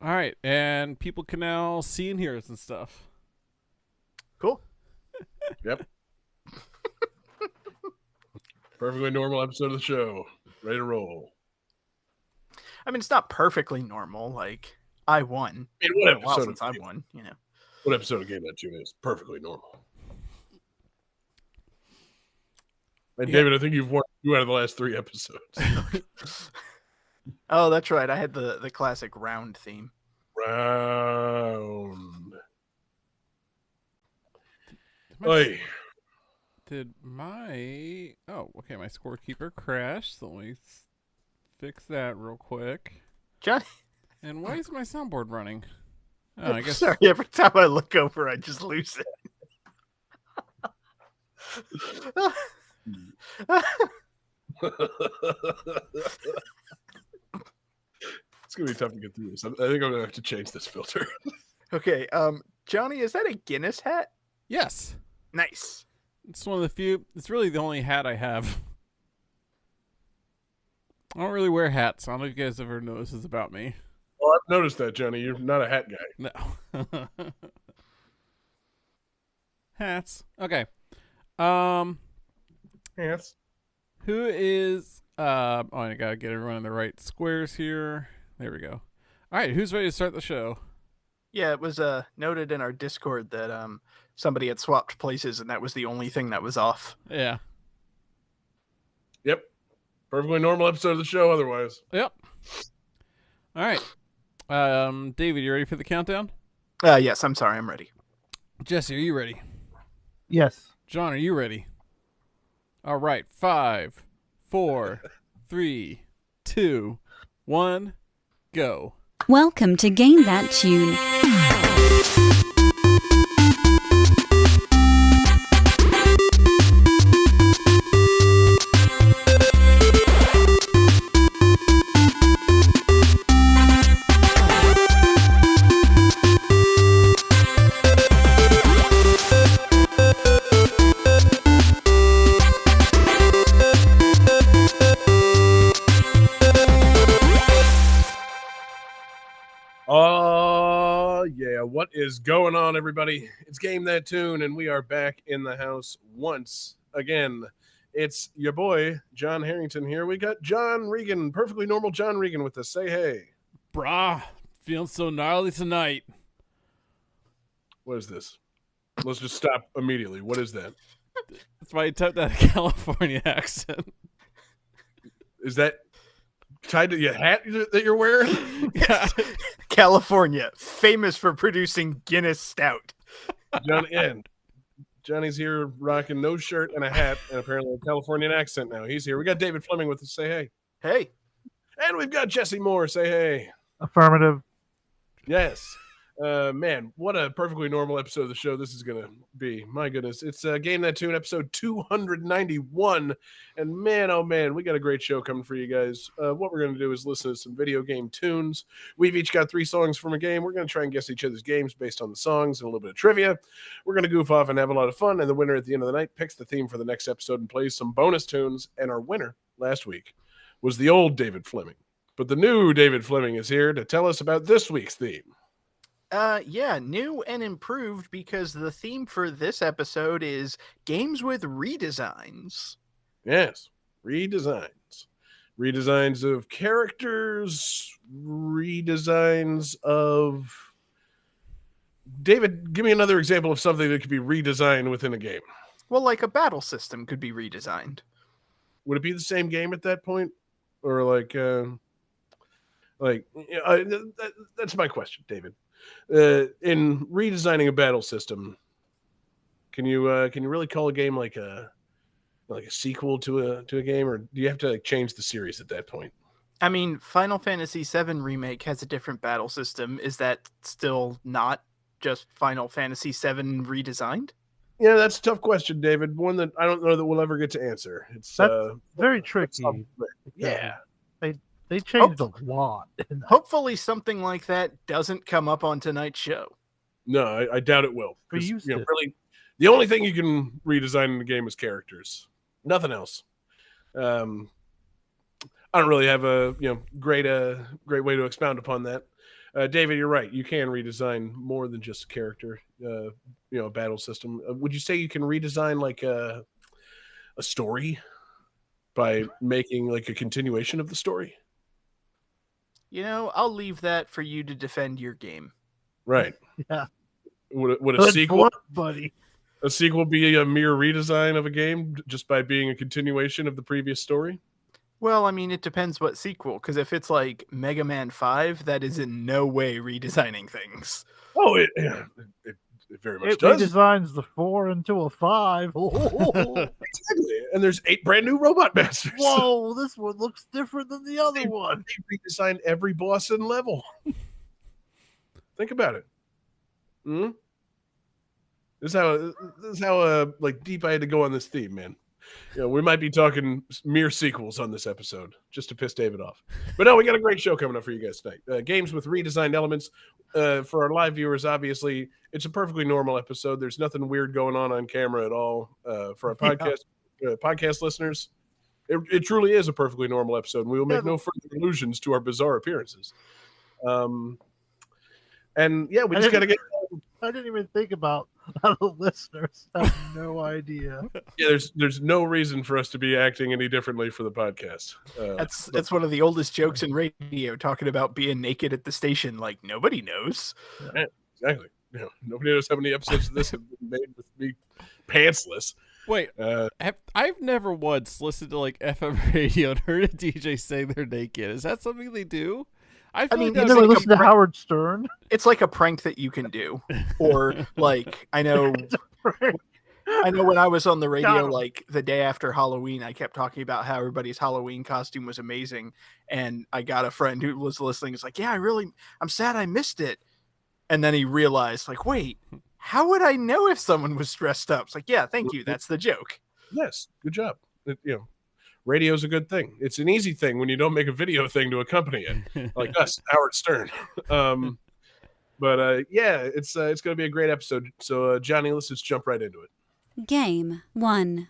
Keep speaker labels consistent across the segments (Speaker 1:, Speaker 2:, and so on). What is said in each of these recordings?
Speaker 1: All right, and people can now see and hear us and stuff.
Speaker 2: Cool.
Speaker 3: Yep. Perfectly normal episode of the show. Ready to roll.
Speaker 2: I mean, it's not perfectly normal. Like, I won.
Speaker 3: I mean,
Speaker 2: It's been a while since I've won, you know.
Speaker 3: What episode of Game That Tune is perfectly normal? And
Speaker 1: Yeah.
Speaker 3: David, I think you've won 2 out of the last 3 episodes.
Speaker 2: Oh, that's right. I had the classic round theme.
Speaker 3: Round.
Speaker 1: Did my... Oh, okay, my scorekeeper crashed, so let me fix that real quick.
Speaker 2: Johnny?
Speaker 1: And why is my soundboard running? Oh, I guess...
Speaker 2: Sorry, every time I look over, I just lose it.
Speaker 3: It's going to be tough to get through this. I think I'm going to have to change this filter.
Speaker 2: Okay, Johnny, is that a Guinness hat?
Speaker 1: Yes.
Speaker 2: Nice.
Speaker 1: It's one of the few... It's really the only hat I have. I don't really wear hats. I don't know if you guys ever know this is about me.
Speaker 3: Well, I've noticed that, Johnny. You're not a hat guy.
Speaker 1: No. Hats. Okay.
Speaker 3: Hats.
Speaker 1: Who is... oh, I gotta get everyone in the right squares here. There we go. All right, who's ready to start the show?
Speaker 2: Yeah, it was noted in our Discord that somebody had swapped places, and that was the only thing that was off.
Speaker 1: Yeah.
Speaker 3: Yep. Perfectly normal episode of the show otherwise.
Speaker 1: Yep. All right. David, you ready for the countdown?
Speaker 2: Yes, I'm sorry, I'm ready.
Speaker 1: Jesse, are you ready?
Speaker 4: Yes.
Speaker 1: John, are you ready? All right. 5, 4, 3, 2, 1, go.
Speaker 5: Welcome to Gain That Tune.
Speaker 3: Oh, yeah. What is going on, everybody? It's Game That Tune, and we are back in the house once again. It's your boy, John Harrington here. We got John Regan, perfectly normal John Regan with us. Say hey.
Speaker 1: Brah, feeling so gnarly tonight.
Speaker 3: What is this? Let's just stop immediately. What is that?
Speaker 1: That's why you typed that California accent.
Speaker 3: Is that tied to your hat that you're wearing?
Speaker 1: Yeah.
Speaker 2: California, famous for producing Guinness Stout.
Speaker 3: Johnny's here rocking no shirt and a hat and apparently a Californian accent now. He's here. We got David Fleming with us. Say hey.
Speaker 2: Hey.
Speaker 3: And we've got Jesse Moore. Say hey.
Speaker 4: Affirmative.
Speaker 3: Yes. Man, what a perfectly normal episode of the show this is going to be. My goodness. It's Game That Tune, episode 291. And man, oh man, we got a great show coming for you guys. What we're going to do is listen to some video game tunes. We've each got 3 songs from a game. We're going to try and guess each other's games based on the songs and a little bit of trivia. We're going to goof off and have a lot of fun. And the winner at the end of the night picks the theme for the next episode and plays some bonus tunes. And our winner last week was the old David Fleming. But the new David Fleming is here to tell us about this week's theme.
Speaker 2: Yeah, new and improved because the theme for this episode is games with redesigns.
Speaker 3: Yes, redesigns. Redesigns of characters, redesigns of... David, give me another example of something that could be redesigned within a game.
Speaker 2: Well, like a battle system could be redesigned.
Speaker 3: Would it be the same game at that point? Or that's my question, David. In redesigning a battle system, can you really call a game like a sequel to a game, or do you have to change the series at that point?
Speaker 2: I mean, Final Fantasy VII Remake has a different battle system. Is that still not just Final Fantasy VII redesigned?
Speaker 3: Yeah, that's a tough question, David. One that I don't know that we'll ever get to answer. It's
Speaker 4: very tricky.
Speaker 3: Yeah.
Speaker 4: They changed a lot.
Speaker 2: Hopefully something like that doesn't come up on tonight's show.
Speaker 3: No, I doubt it will. Really, the only thing you can redesign in the game is characters. Nothing else. I don't really have a great way to expound upon that. David, you're right. You can redesign more than just a character, a battle system. Would you say you can redesign like a story by making like a continuation of the story?
Speaker 2: I'll leave that for you to defend your game.
Speaker 3: Right.
Speaker 4: Yeah.
Speaker 3: Would a
Speaker 4: Good
Speaker 3: sequel
Speaker 4: point, buddy.
Speaker 3: be a mere redesign of a game just by being a continuation of the previous story?
Speaker 2: Well, I mean, it depends what sequel, because if it's like Mega Man 5, that is in no way redesigning things.
Speaker 3: Oh, it very much
Speaker 4: It
Speaker 3: does.
Speaker 4: redesigns the 4 into a 5.
Speaker 3: Exactly. And there's 8 brand new robot masters.
Speaker 4: Whoa, this one looks different than the other one.
Speaker 3: They redesigned every boss and level. Think about it. This is how like deep I had to go on this theme, man. We might be talking mere sequels on this episode just to piss David off. But no, we got a great show coming up for you guys tonight. Games with redesigned elements. For our live viewers, obviously, it's a perfectly normal episode. There's nothing weird going on camera at all. For our podcast listeners, it truly is a perfectly normal episode. And we will make no further allusions to our bizarre appearances. And yeah, we just got to get.
Speaker 4: I didn't even think about how the listeners have no idea.
Speaker 3: Yeah, there's no reason for us to be acting any differently for the podcast.
Speaker 2: That's one of the oldest jokes in radio, talking about being naked at the station. Like, nobody knows.
Speaker 3: Yeah, exactly. Nobody knows how many episodes of this have been made with me pantsless.
Speaker 1: Wait, I've never once listened to like FM radio and heard a DJ say they're naked. Is that something they do? I mean,
Speaker 4: You
Speaker 2: It's
Speaker 4: never
Speaker 2: like a
Speaker 4: listened to Howard Stern?
Speaker 2: It's like a prank that you can do. Or, like, I know when I was on the radio, like, the day after Halloween, I kept talking about how everybody's Halloween costume was amazing. And I got a friend who was listening. It's like, yeah, I'm sad I missed it. And then he realized, like, wait, how would I know if someone was dressed up? It's like, yeah, thank you. That's the joke.
Speaker 3: Yes, good job. Radio's a good thing. It's an easy thing when you don't make a video thing to accompany it, like us, Howard Stern. But yeah, it's going to be a great episode. So Johnny, let's just jump right into it.
Speaker 5: Game 1.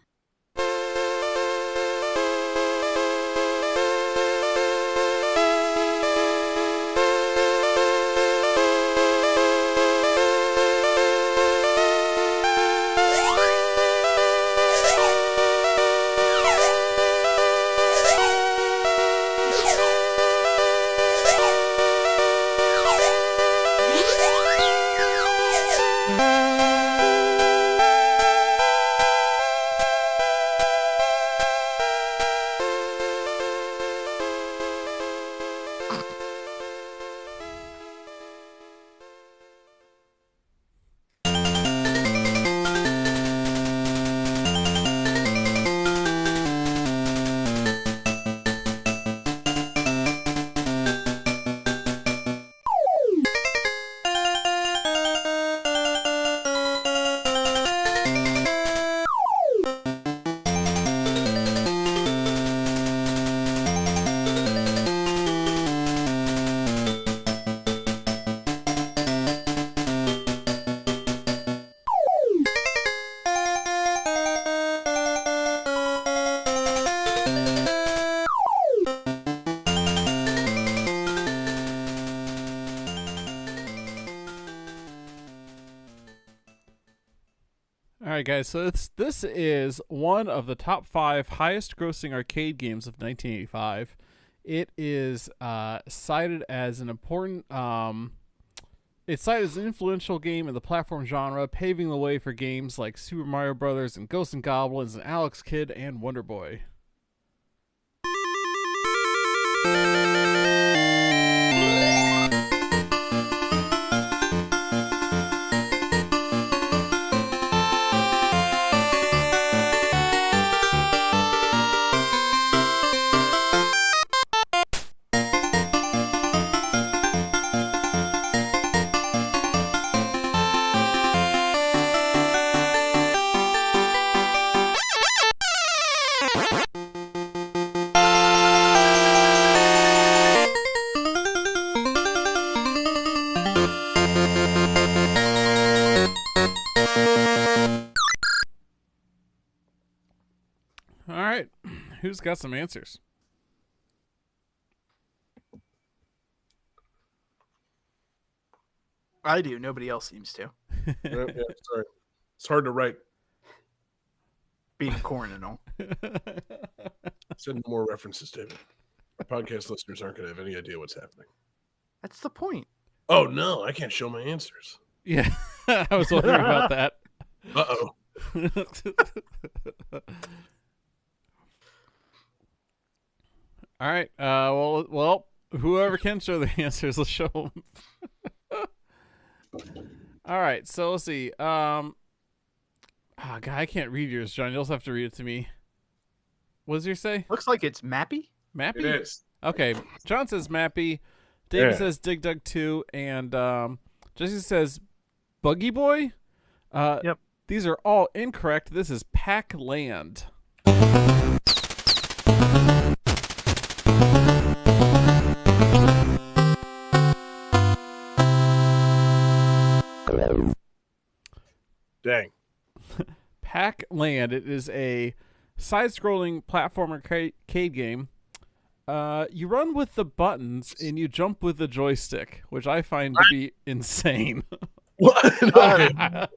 Speaker 1: Alright guys, so this is one of the top 5 highest grossing arcade games of 1985. It is cited as an important it's cited as an influential game in the platform genre, paving the way for games like Super Mario Brothers and Ghosts and Goblins and Alex Kidd and Wonder Boy. Alright, who's got some answers?
Speaker 2: I do. Nobody else seems to.
Speaker 3: Yeah, sorry. It's hard to write.
Speaker 2: Being corn and all.
Speaker 3: Send more references, David. Our podcast listeners aren't going to have any idea what's happening.
Speaker 2: That's the point.
Speaker 3: Oh, no, I can't show my answers.
Speaker 1: Yeah, I was wondering about that.
Speaker 3: Uh-oh.
Speaker 1: All right. Well, whoever can show the answers, let's show them. All right. So let's see. Oh, God, I can't read yours, John. You'll have to read it to me. What does yours say?
Speaker 2: Looks like it's Mappy.
Speaker 1: Mappy?
Speaker 3: It is.
Speaker 1: Okay. John says Mappy. David
Speaker 3: Yeah.
Speaker 1: says Dig Dug 2. And Jesse says Buggy Boy.
Speaker 4: Yep.
Speaker 1: These are all incorrect. This is Pac Land.
Speaker 3: Dang.
Speaker 1: Pac Land. It is a side-scrolling platform arcade game. You run with the buttons and you jump with the joystick, which I find to be insane.
Speaker 3: What?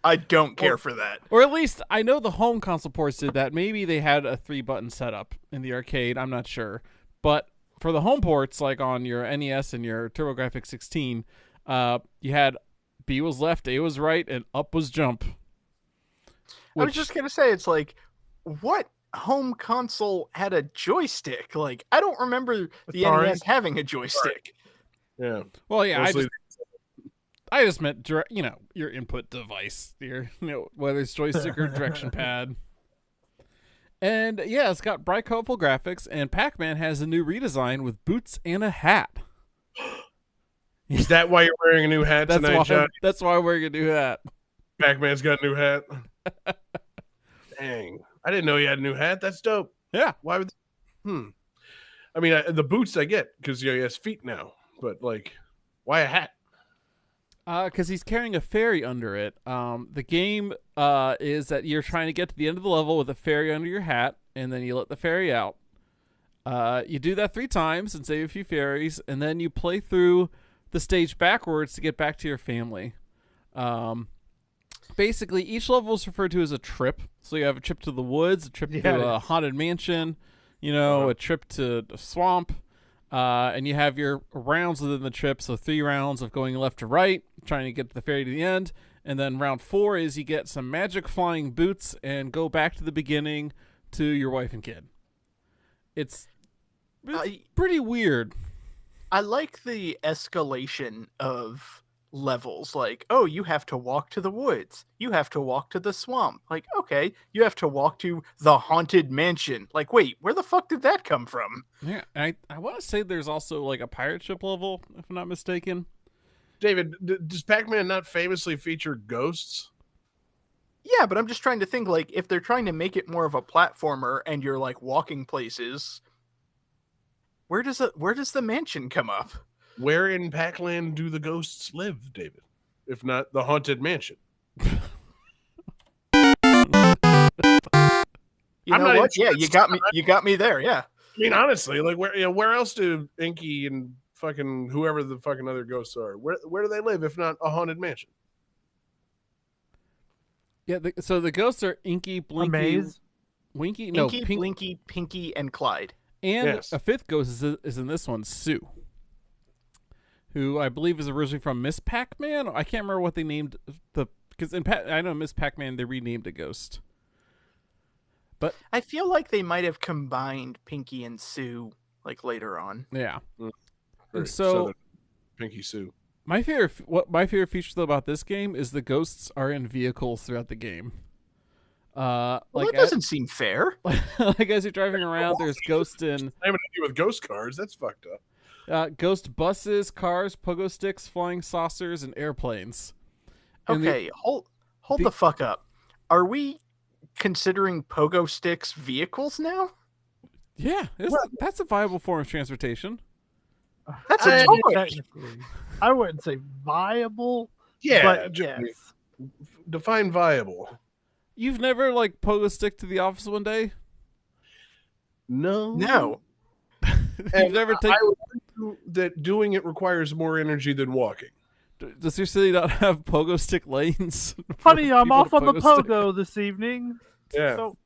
Speaker 2: I don't care for that.
Speaker 1: Or at least I know the home console ports did that. Maybe they had a 3-button setup in the arcade. I'm not sure. But for the home ports, like on your NES and your TurboGrafx 16, you had B was left, A was right, and up was jump.
Speaker 2: I was just going to say, it's like, what home console had a joystick? Like, I don't remember the
Speaker 4: Atari.
Speaker 2: NES having a joystick.
Speaker 3: Yeah.
Speaker 1: Well, yeah,
Speaker 3: Mostly-
Speaker 1: I just meant your input device, whether it's joystick or direction pad. And yeah, it's got bright, colorful graphics, and Pac-Man has a new redesign with boots and a hat.
Speaker 3: Is that why you're wearing a new hat tonight, Johnny?
Speaker 1: That's why we're gonna do that.
Speaker 3: Pac-Man's got a new hat. Dang. I didn't know he had a new hat. That's dope.
Speaker 1: Yeah.
Speaker 3: Why would... I mean, the boots I get, because he has feet now. But, like, why a hat?
Speaker 1: Because he's carrying a fairy under it. The game is that you're trying to get to the end of the level with a fairy under your hat, and then you let the fairy out. You do that 3 times and save a few fairies, and then you play through the stage backwards to get back to your family. Basically, each level is referred to as a trip. So you have a trip to the woods, a trip to a haunted mansion, a trip to a swamp. And you have your rounds within the trip. So 3 rounds of going left to right, trying to get the fairy to the end. And then round 4 is you get some magic flying boots and go back to the beginning to your wife and kid. It's pretty weird.
Speaker 2: I like the escalation of levels. Like, oh, you have to walk to the woods. You have to walk to the swamp. Like, okay, you have to walk to the haunted mansion. Like, wait, where the fuck did that come from?
Speaker 1: Yeah, I want to say there's also like a pirate ship level, if I'm not mistaken.
Speaker 3: David, does Pac-Man not famously feature ghosts?
Speaker 2: Yeah, but I'm just trying to think, like, if they're trying to make it more of a platformer and you're like walking places, where does the mansion come up?
Speaker 3: Where in Pac-Land do the ghosts live, David? If not the haunted mansion.
Speaker 2: You
Speaker 3: I'm
Speaker 2: know
Speaker 3: not
Speaker 2: what?
Speaker 3: even
Speaker 2: Yeah,
Speaker 3: sure
Speaker 2: you got me there. Yeah.
Speaker 3: I mean, honestly, like where else do Inky and fucking whoever the fucking other ghosts are? Where do they live if not a haunted mansion?
Speaker 1: Yeah, so the ghosts are Inky, Blinky,
Speaker 4: Maze?
Speaker 1: Winky, no,
Speaker 2: Inky,
Speaker 1: Pink,
Speaker 2: Blinky, Pinky, and Clyde.
Speaker 1: and
Speaker 3: Yes.
Speaker 1: a 5th ghost is in this one, Sue, who I believe is originally from Miss Pac-Man. I can't remember what they named because I know Miss Pac-Man they renamed a ghost. But
Speaker 2: I feel like they might have combined Pinky and Sue like later on.
Speaker 1: yeah,
Speaker 3: Right,
Speaker 1: and so
Speaker 3: the Pinky Sue.
Speaker 1: my favorite feature though about this game is the ghosts are in vehicles throughout the game.
Speaker 2: Well,
Speaker 1: Like
Speaker 2: that doesn't seem fair.
Speaker 1: like as you're driving around, there's ghosts in
Speaker 3: Having to do with ghost cars, that's fucked up.
Speaker 1: ghost buses, cars, pogo sticks, flying saucers, and airplanes. And
Speaker 2: Okay, hold the fuck up. Are we considering pogo sticks vehicles now?
Speaker 1: Yeah, that's a viable form of transportation.
Speaker 2: That's a
Speaker 3: I-
Speaker 2: toy.
Speaker 4: Technically, I wouldn't say viable,
Speaker 3: Yeah,
Speaker 4: but
Speaker 3: Jimmy,
Speaker 4: yes.
Speaker 3: define viable.
Speaker 1: You've never like pogo stick to the office one day?
Speaker 3: No,
Speaker 2: No.
Speaker 1: You've never taken.
Speaker 3: I would argue that doing it requires more energy than walking.
Speaker 1: Does your city not have pogo stick lanes? for
Speaker 4: Honey, I'm
Speaker 1: people
Speaker 4: off
Speaker 1: to
Speaker 4: on the
Speaker 1: stick?
Speaker 4: pogo this evening.
Speaker 3: Yeah.
Speaker 4: So,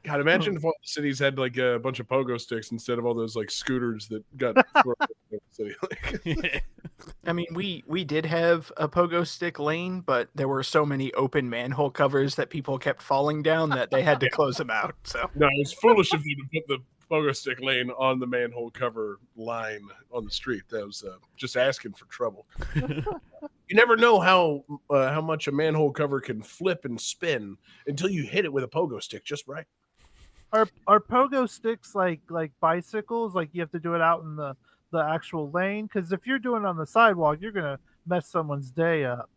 Speaker 3: God, imagine if all the cities had like a bunch of pogo sticks instead of all those like scooters that got thrown in the city.
Speaker 2: I mean, we did have a pogo stick lane, but there were so many open manhole covers that people kept falling down that they had to close them out. So
Speaker 3: No, it's foolish of you to put the pogo stick lane on the manhole cover line on the street. That was just asking for trouble. You never know how much a manhole cover can flip and spin until you hit it with a pogo stick just right.
Speaker 4: are pogo sticks like bicycles? Like you have to do it out in the actual lane? Because if you're doing it on the sidewalk, you're gonna mess someone's day up.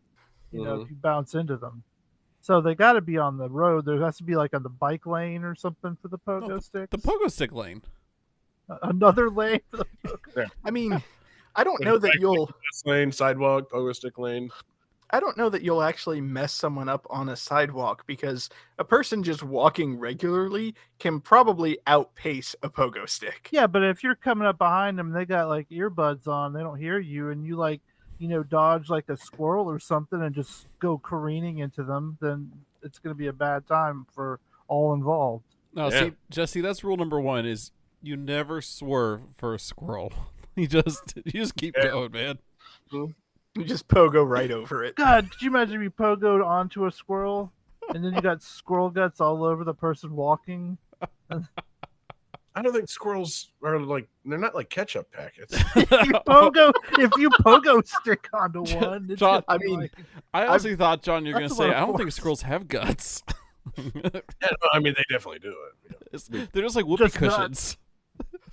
Speaker 4: You know, if you bounce into them. So they got to be on the road. There has to be like on the bike lane or something for the pogo sticks.
Speaker 1: The pogo stick lane.
Speaker 4: Another lane for the pogo.
Speaker 3: Yeah.
Speaker 2: I mean, I don't know that you'll
Speaker 3: lane, sidewalk, pogo stick lane.
Speaker 2: I don't know that you'll actually mess someone up on a sidewalk because a person just walking regularly can probably outpace a pogo stick.
Speaker 4: Yeah, but if you're coming up behind them, they got like earbuds on, they don't hear you, and you like, dodge like a squirrel or something and just go careening into them, then it's going to be a bad time for all involved.
Speaker 1: No, see, Jesse, that's rule number 1 is you never swerve for a squirrel. You just keep going, man.
Speaker 2: You just pogo right over it.
Speaker 4: God, could you imagine if you pogoed onto a squirrel and then you got squirrel guts all over the person walking?
Speaker 3: I don't think squirrels are they're not like ketchup packets.
Speaker 4: If you pogo stick onto one, it's
Speaker 1: John,
Speaker 4: I mean,
Speaker 1: I honestly thought, John, you're going to
Speaker 4: that's a lot
Speaker 1: say,
Speaker 4: of
Speaker 1: I don't think
Speaker 4: force.
Speaker 1: squirrels have guts.
Speaker 3: Yeah, no, I mean, they definitely do it.
Speaker 1: They're just like whoopee
Speaker 4: Just
Speaker 1: cushions.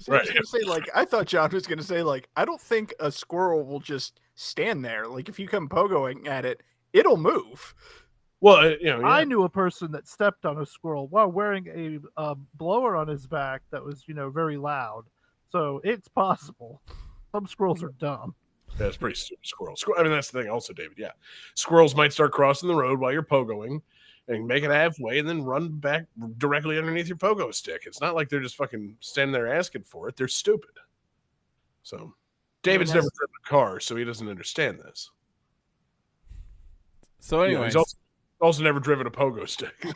Speaker 2: So I was gonna say, I thought John was gonna say, I don't think a squirrel will just stand there. Like if you come pogoing at it, it'll move.
Speaker 3: Well,
Speaker 4: I knew a person that stepped on a squirrel while wearing a blower on his back that was, very loud. So it's possible. Some squirrels are dumb.
Speaker 3: Yeah, it's pretty stupid squirrel. I mean, that's the thing also, David. Yeah. Squirrels might start crossing the road while you're pogoing and make it halfway and then run back directly underneath your pogo stick. It's not like they're just fucking standing there asking for it. They're stupid. So David's never driven a car, so he doesn't understand this.
Speaker 1: So anyway,
Speaker 3: he's also never driven a pogo stick.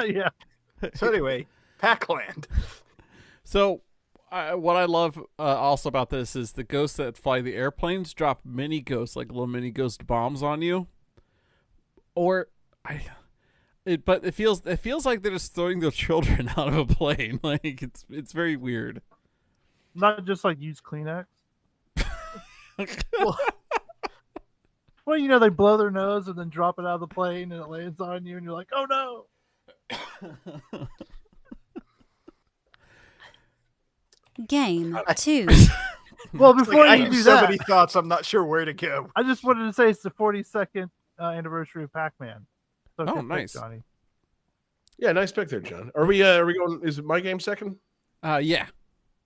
Speaker 4: Yeah.
Speaker 2: So anyway, Pac-Land.
Speaker 1: So what I love also about this is the ghosts that fly the airplanes drop mini ghosts, like little mini ghost bombs on you. But it feels like they're just throwing their children out of a plane. Like it's very weird.
Speaker 4: Not just like use Kleenex. Well, they blow their nose and then drop it out of the plane and it lands on you and you're like, oh no.
Speaker 5: Game 2.
Speaker 4: Well, before
Speaker 2: I
Speaker 4: you
Speaker 2: have
Speaker 4: do
Speaker 2: so
Speaker 4: that,
Speaker 2: many thoughts, I'm not sure where to go.
Speaker 4: I just wanted to say it's the 42nd anniversary of Pac-Man. So
Speaker 1: Oh,
Speaker 4: good pick,
Speaker 1: nice.
Speaker 4: Johnny.
Speaker 3: Yeah, nice pick there, John. Are we going? Is it my game second?
Speaker 1: Yeah.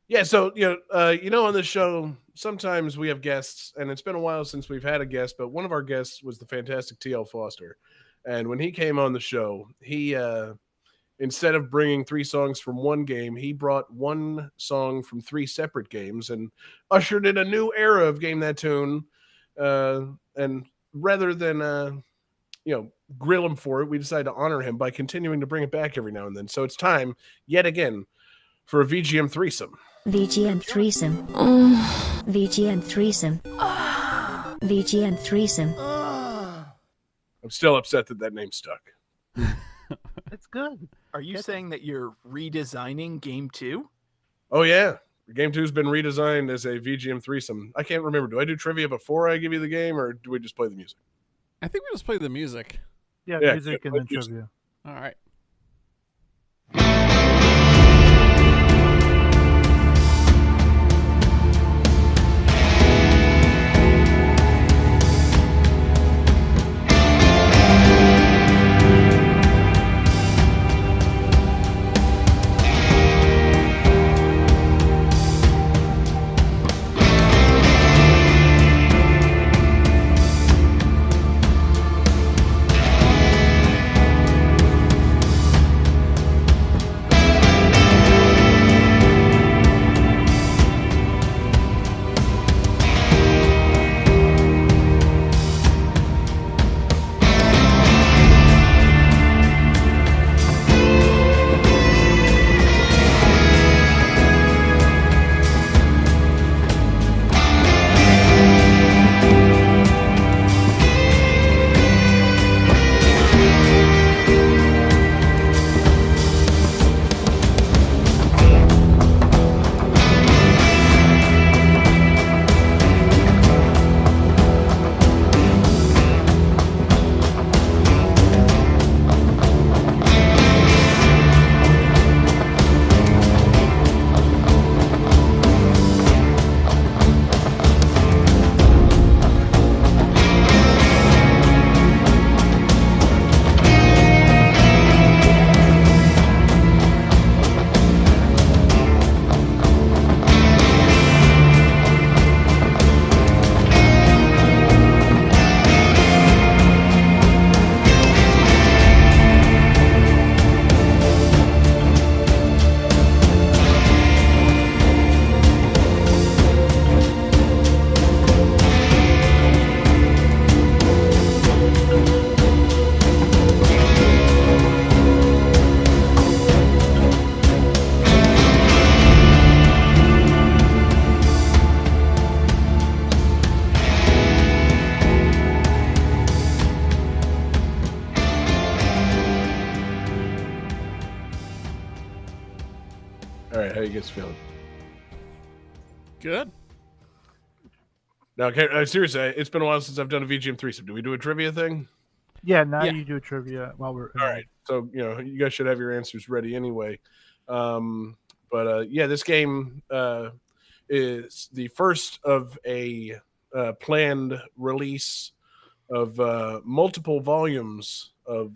Speaker 3: Yeah. So on this show, sometimes we have guests, and it's been a while since we've had a guest. But one of our guests was the fantastic T.L. Foster, and when he came on the show, he instead of bringing 3 songs from one game, he brought 1 song from 3 separate games and ushered in a new era of Game That Tune. And rather than grill him for it, we decided to honor him by continuing to bring it back every now and then. So it's time yet again for a VGM threesome.
Speaker 6: VGM threesome. VGM threesome. VGM threesome.
Speaker 3: I'm still upset that name stuck.
Speaker 4: It's good.
Speaker 2: Are you saying that you're redesigning Game 2?
Speaker 3: Oh yeah, Game 2's been redesigned as a VGM threesome. I can't remember. Do I do trivia before I give you the game, or do we just play the music?
Speaker 1: I think we just play the music.
Speaker 4: Yeah,
Speaker 3: Yeah,
Speaker 4: music
Speaker 3: good.
Speaker 4: and then
Speaker 3: Music.
Speaker 4: trivia.
Speaker 1: All right.
Speaker 3: how you guys feeling?
Speaker 1: Good.
Speaker 3: Now, seriously, it's been a while since I've done a VGM threesome. Do we do a trivia thing?
Speaker 4: Yeah, now
Speaker 1: Yeah.
Speaker 4: you do trivia while we're
Speaker 3: All right. So, you guys should have your answers ready anyway. This game is the first of a planned release of multiple volumes of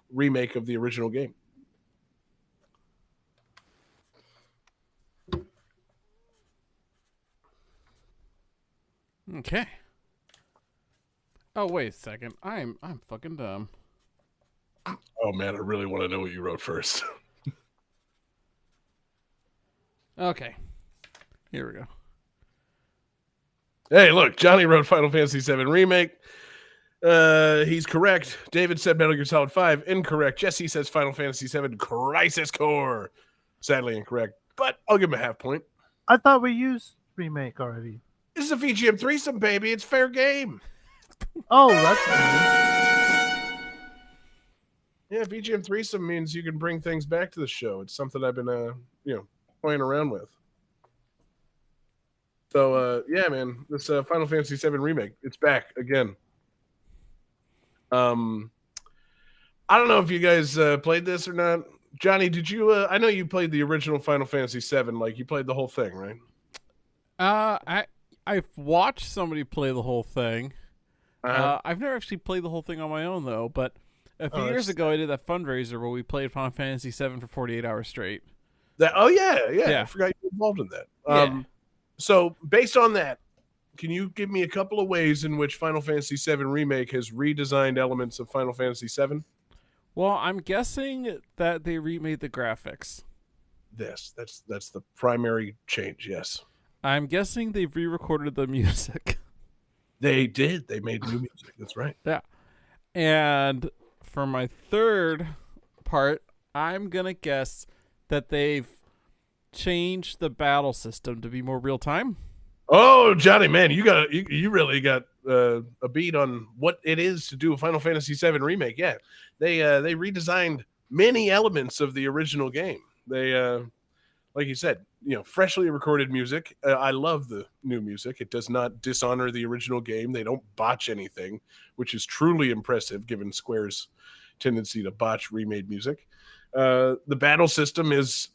Speaker 3: remake of the original game.
Speaker 1: Okay. Oh, wait a second. I'm fucking dumb.
Speaker 3: Oh, man, I really want to know what you wrote first.
Speaker 1: Okay. Here we go.
Speaker 3: Hey, look, Johnny wrote Final Fantasy VII Remake. He's correct. David said Metal Gear Solid 5. Incorrect. Jesse says Final Fantasy VII Crisis Core. Sadly incorrect, but I'll give him a half point.
Speaker 4: I thought we used remake already.
Speaker 3: This is a VGM threesome, baby. It's fair game.
Speaker 4: Oh, that's cool.
Speaker 3: Yeah, VGM threesome means you can bring things back to the show. It's something I've been, playing around with. So, yeah, man, this Final Fantasy VII Remake, it's back again. I don't know if you guys played this or not. Johnny, did you? I know you played the original Final Fantasy VII. Like, you played the whole thing, right?
Speaker 1: I've watched somebody play the whole thing.
Speaker 3: Uh-huh.
Speaker 1: I've never actually played the whole thing on my own though. But a few years ago, I did that fundraiser where we played Final Fantasy VII for 48 hours straight.
Speaker 3: Yeah. I forgot you were involved in that.
Speaker 1: Yeah.
Speaker 3: So, based on that, can you give me a couple of ways in which Final Fantasy VII Remake has redesigned elements of Final Fantasy VII?
Speaker 1: Well, I'm guessing that they remade the graphics.
Speaker 3: That's the primary change. Yes,
Speaker 1: I'm guessing they've re-recorded the music.
Speaker 3: they did. They made new music. That's right.
Speaker 1: Yeah. And for my third part, I'm gonna guess that they've changed the battle system to be more real time.
Speaker 3: Oh, Johnny, man, you really got a beat on what it is to do a Final Fantasy VII Remake. Yeah, they redesigned many elements of the original game. They, like you said, freshly recorded music. I love the new music. It does not dishonor the original game. They don't botch anything, which is truly impressive given Square's tendency to botch remade music. The battle system is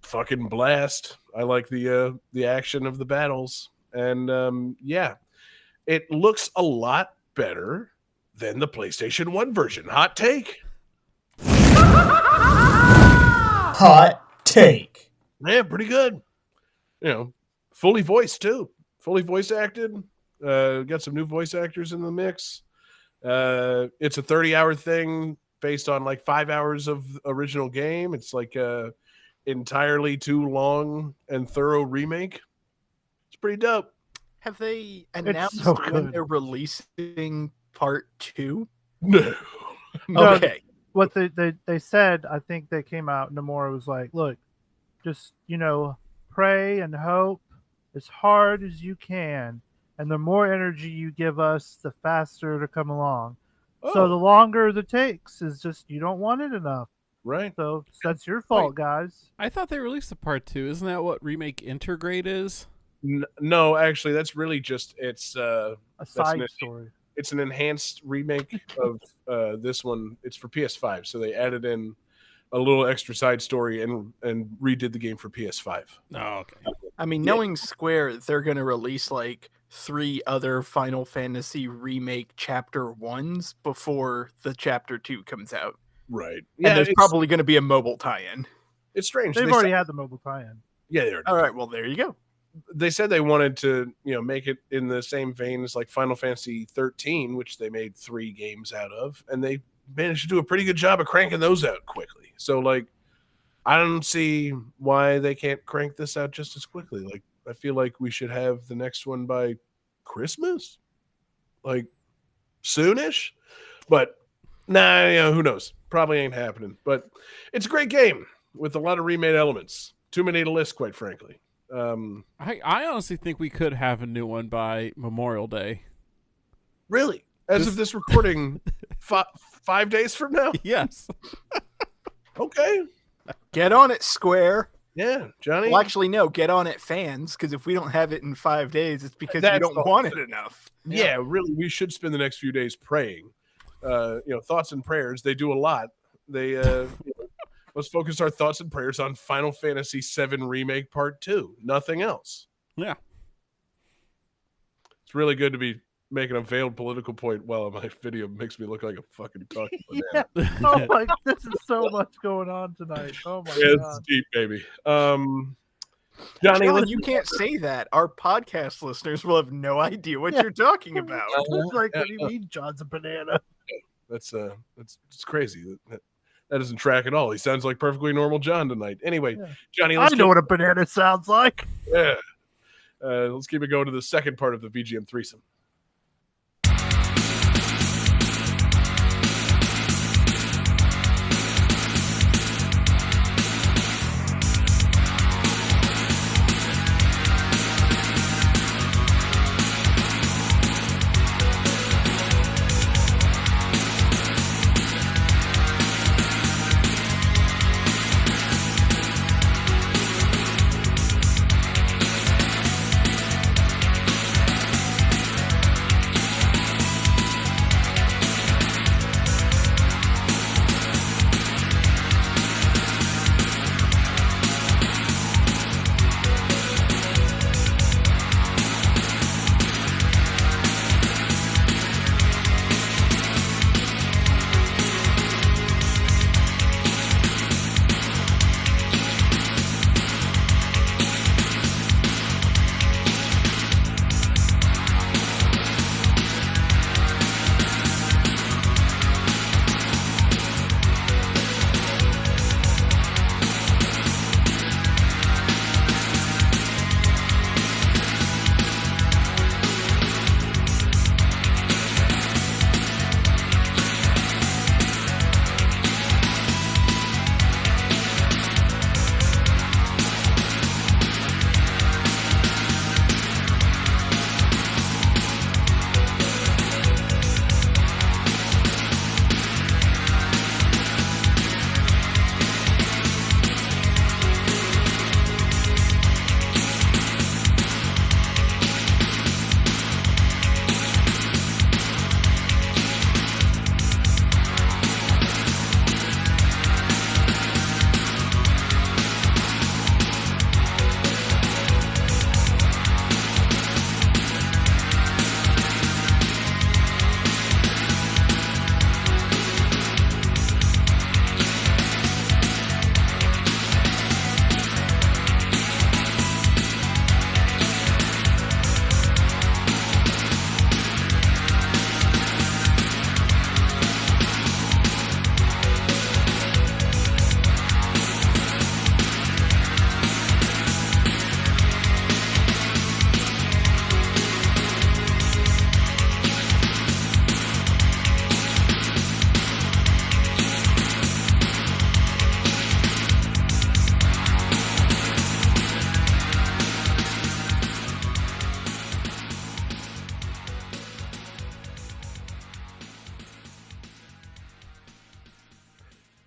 Speaker 3: fucking blast. I like the action of the battles, and it looks a lot better than the PlayStation 1 version. Hot take.
Speaker 7: Hot take.
Speaker 3: Yeah, pretty good. Fully voiced too. Fully voice acted. Got some new voice actors in the mix. It's a 30-hour thing based on like 5 hours of original game. It's like entirely too long and thorough remake. It's pretty dope.
Speaker 2: Have they announced
Speaker 4: so
Speaker 2: when
Speaker 4: good.
Speaker 2: they're releasing part 2?
Speaker 3: No.
Speaker 2: Okay.
Speaker 4: What they said, I think they came out, Nomura was like, look, just, pray and hope as hard as you can. And the more energy you give us, the faster it'll come along. So the longer the takes is just you don't want it enough.
Speaker 3: Right.
Speaker 4: So that's your fault, guys.
Speaker 1: I thought they released a part 2. Isn't that what Remake Intergrade is?
Speaker 3: No, actually, that's really just it's
Speaker 4: A side story.
Speaker 3: It's an enhanced remake of this one. It's for PS5, so they added in a little extra side story and redid the game for PS5.
Speaker 1: Oh, okay.
Speaker 2: I mean, knowing Square, they're going to release like 3 other Final Fantasy remake chapter 1s before the chapter 2 comes out.
Speaker 3: Right.
Speaker 2: And there's probably going to be a mobile tie-in.
Speaker 3: It's strange.
Speaker 4: They've already had the mobile tie-in.
Speaker 3: Yeah, they already.
Speaker 2: All right, well, there you go.
Speaker 3: They said they wanted to, make it in the same vein as like Final Fantasy 13, which they made 3 games out of, and they managed to do a pretty good job of cranking those out quickly. So, like, I don't see why they can't crank this out just as quickly. Like, I feel like we should have the next one by Christmas, like soonish. But nah, who knows? Probably ain't happening. But it's a great game with a lot of remade elements. Too many to list, quite frankly.
Speaker 1: I honestly think we could have a new one by Memorial Day.
Speaker 3: Really? As of this recording, 5 days from now?
Speaker 1: Yes.
Speaker 3: Okay.
Speaker 2: Get on it, Square.
Speaker 3: Yeah, Johnny.
Speaker 2: Well, actually, no. Get on it, fans, because if we don't have it in 5 days, it's because we don't want it enough.
Speaker 3: Yeah, really, we should spend the next few days praying. Thoughts and prayers. They do a lot. They let's focus our thoughts and prayers on Final Fantasy VII Remake Part 2. Nothing else.
Speaker 1: Yeah.
Speaker 3: It's really good to be making a veiled political point while my video makes me look like a fucking talking banana.
Speaker 4: Yeah. Oh my, this is so much going on tonight. Oh my
Speaker 3: Yeah,
Speaker 4: god.
Speaker 3: it's deep, baby.
Speaker 2: Johnny,
Speaker 3: John,
Speaker 2: you can't say that. Our podcast listeners will have no idea what you're talking about.
Speaker 4: It's like, what do you mean John's a banana?
Speaker 3: That's crazy. That doesn't track at all. He sounds like perfectly normal John tonight. Anyway,
Speaker 4: Yeah.
Speaker 3: Johnny,
Speaker 4: I know what a banana sounds like.
Speaker 3: Yeah. Let's keep it going to the second part of the VGM threesome.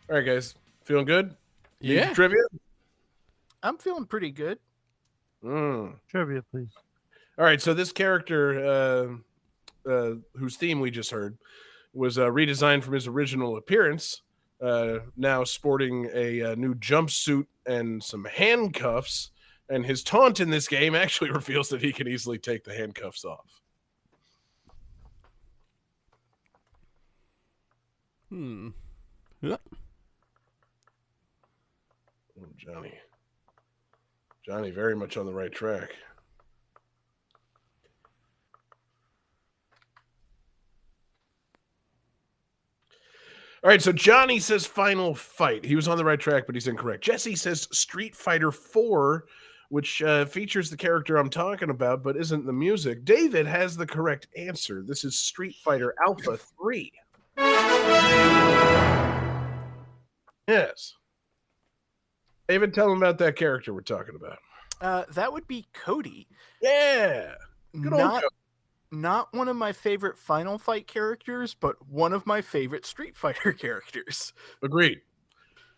Speaker 3: All right, guys. Feeling good?
Speaker 1: Yeah.
Speaker 3: Trivia?
Speaker 2: I'm feeling pretty good.
Speaker 4: Trivia, please.
Speaker 3: All right, so this character, whose theme we just heard, was redesigned from his original appearance, now sporting a new jumpsuit and some handcuffs, and his taunt in this game actually reveals that he can easily take the handcuffs off.
Speaker 1: Yeah.
Speaker 3: Oh, Johnny, very much on the right track. All right, so Johnny says Final Fight. He was on the right track, but he's incorrect. Jesse says Street Fighter 4, which features the character I'm talking about, but isn't the music. David has the correct answer. This is Street Fighter Alpha 3. Yes. David, tell him about that character we're talking about.
Speaker 2: That would be Cody.
Speaker 3: Yeah. Good old Cody.
Speaker 2: Not one of my favorite Final Fight characters, but one of my favorite Street Fighter characters.
Speaker 3: Agreed.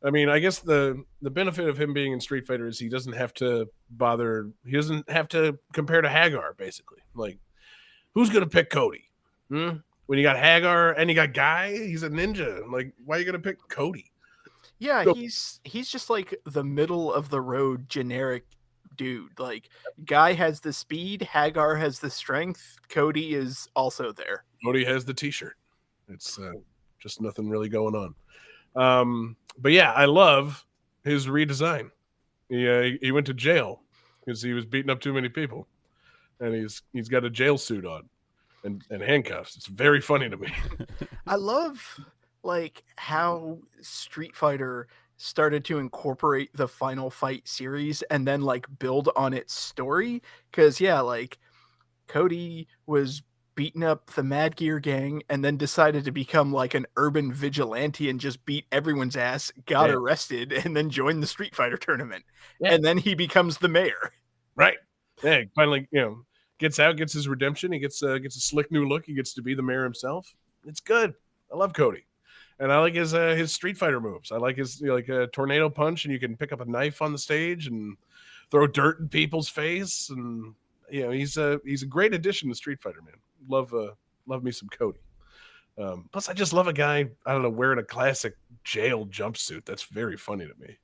Speaker 3: I mean, I guess the benefit of him being in Street Fighter is he doesn't have to compare to Hagar, basically. Like, who's going to pick Cody? When you got Hagar and you got Guy, he's a ninja. Like, why are you going to pick Cody?
Speaker 2: Yeah,
Speaker 3: So-
Speaker 2: he's just like the middle of the road generic dude. Like, Guy has the speed, Hagar has the strength, Cody is also there.
Speaker 3: Cody has the T-shirt. It's just nothing really going on. But yeah, I love his redesign. He went to jail because he was beating up too many people, and he's got a jail suit on and handcuffs. It's very funny to me.
Speaker 2: I love like how Street Fighter started to incorporate the Final Fight series and then like build on its story. Cause yeah, like Cody was beating up the Mad Gear gang and then decided to become like an urban vigilante and just beat everyone's ass, got arrested, and then joined the Street Fighter tournament.
Speaker 3: Yeah.
Speaker 2: And then he becomes the mayor.
Speaker 3: Right. Yeah, finally, gets out, gets his redemption. He gets a slick new look. He gets to be the mayor himself. It's good. I love Cody. And I like his Street Fighter moves. I like his a tornado punch, and you can pick up a knife on the stage and throw dirt in people's face. And he's a great addition to Street Fighter, man. Love me some Cody. Plus, I just love a guy, I don't know, wearing a classic jail jumpsuit. That's very funny to me.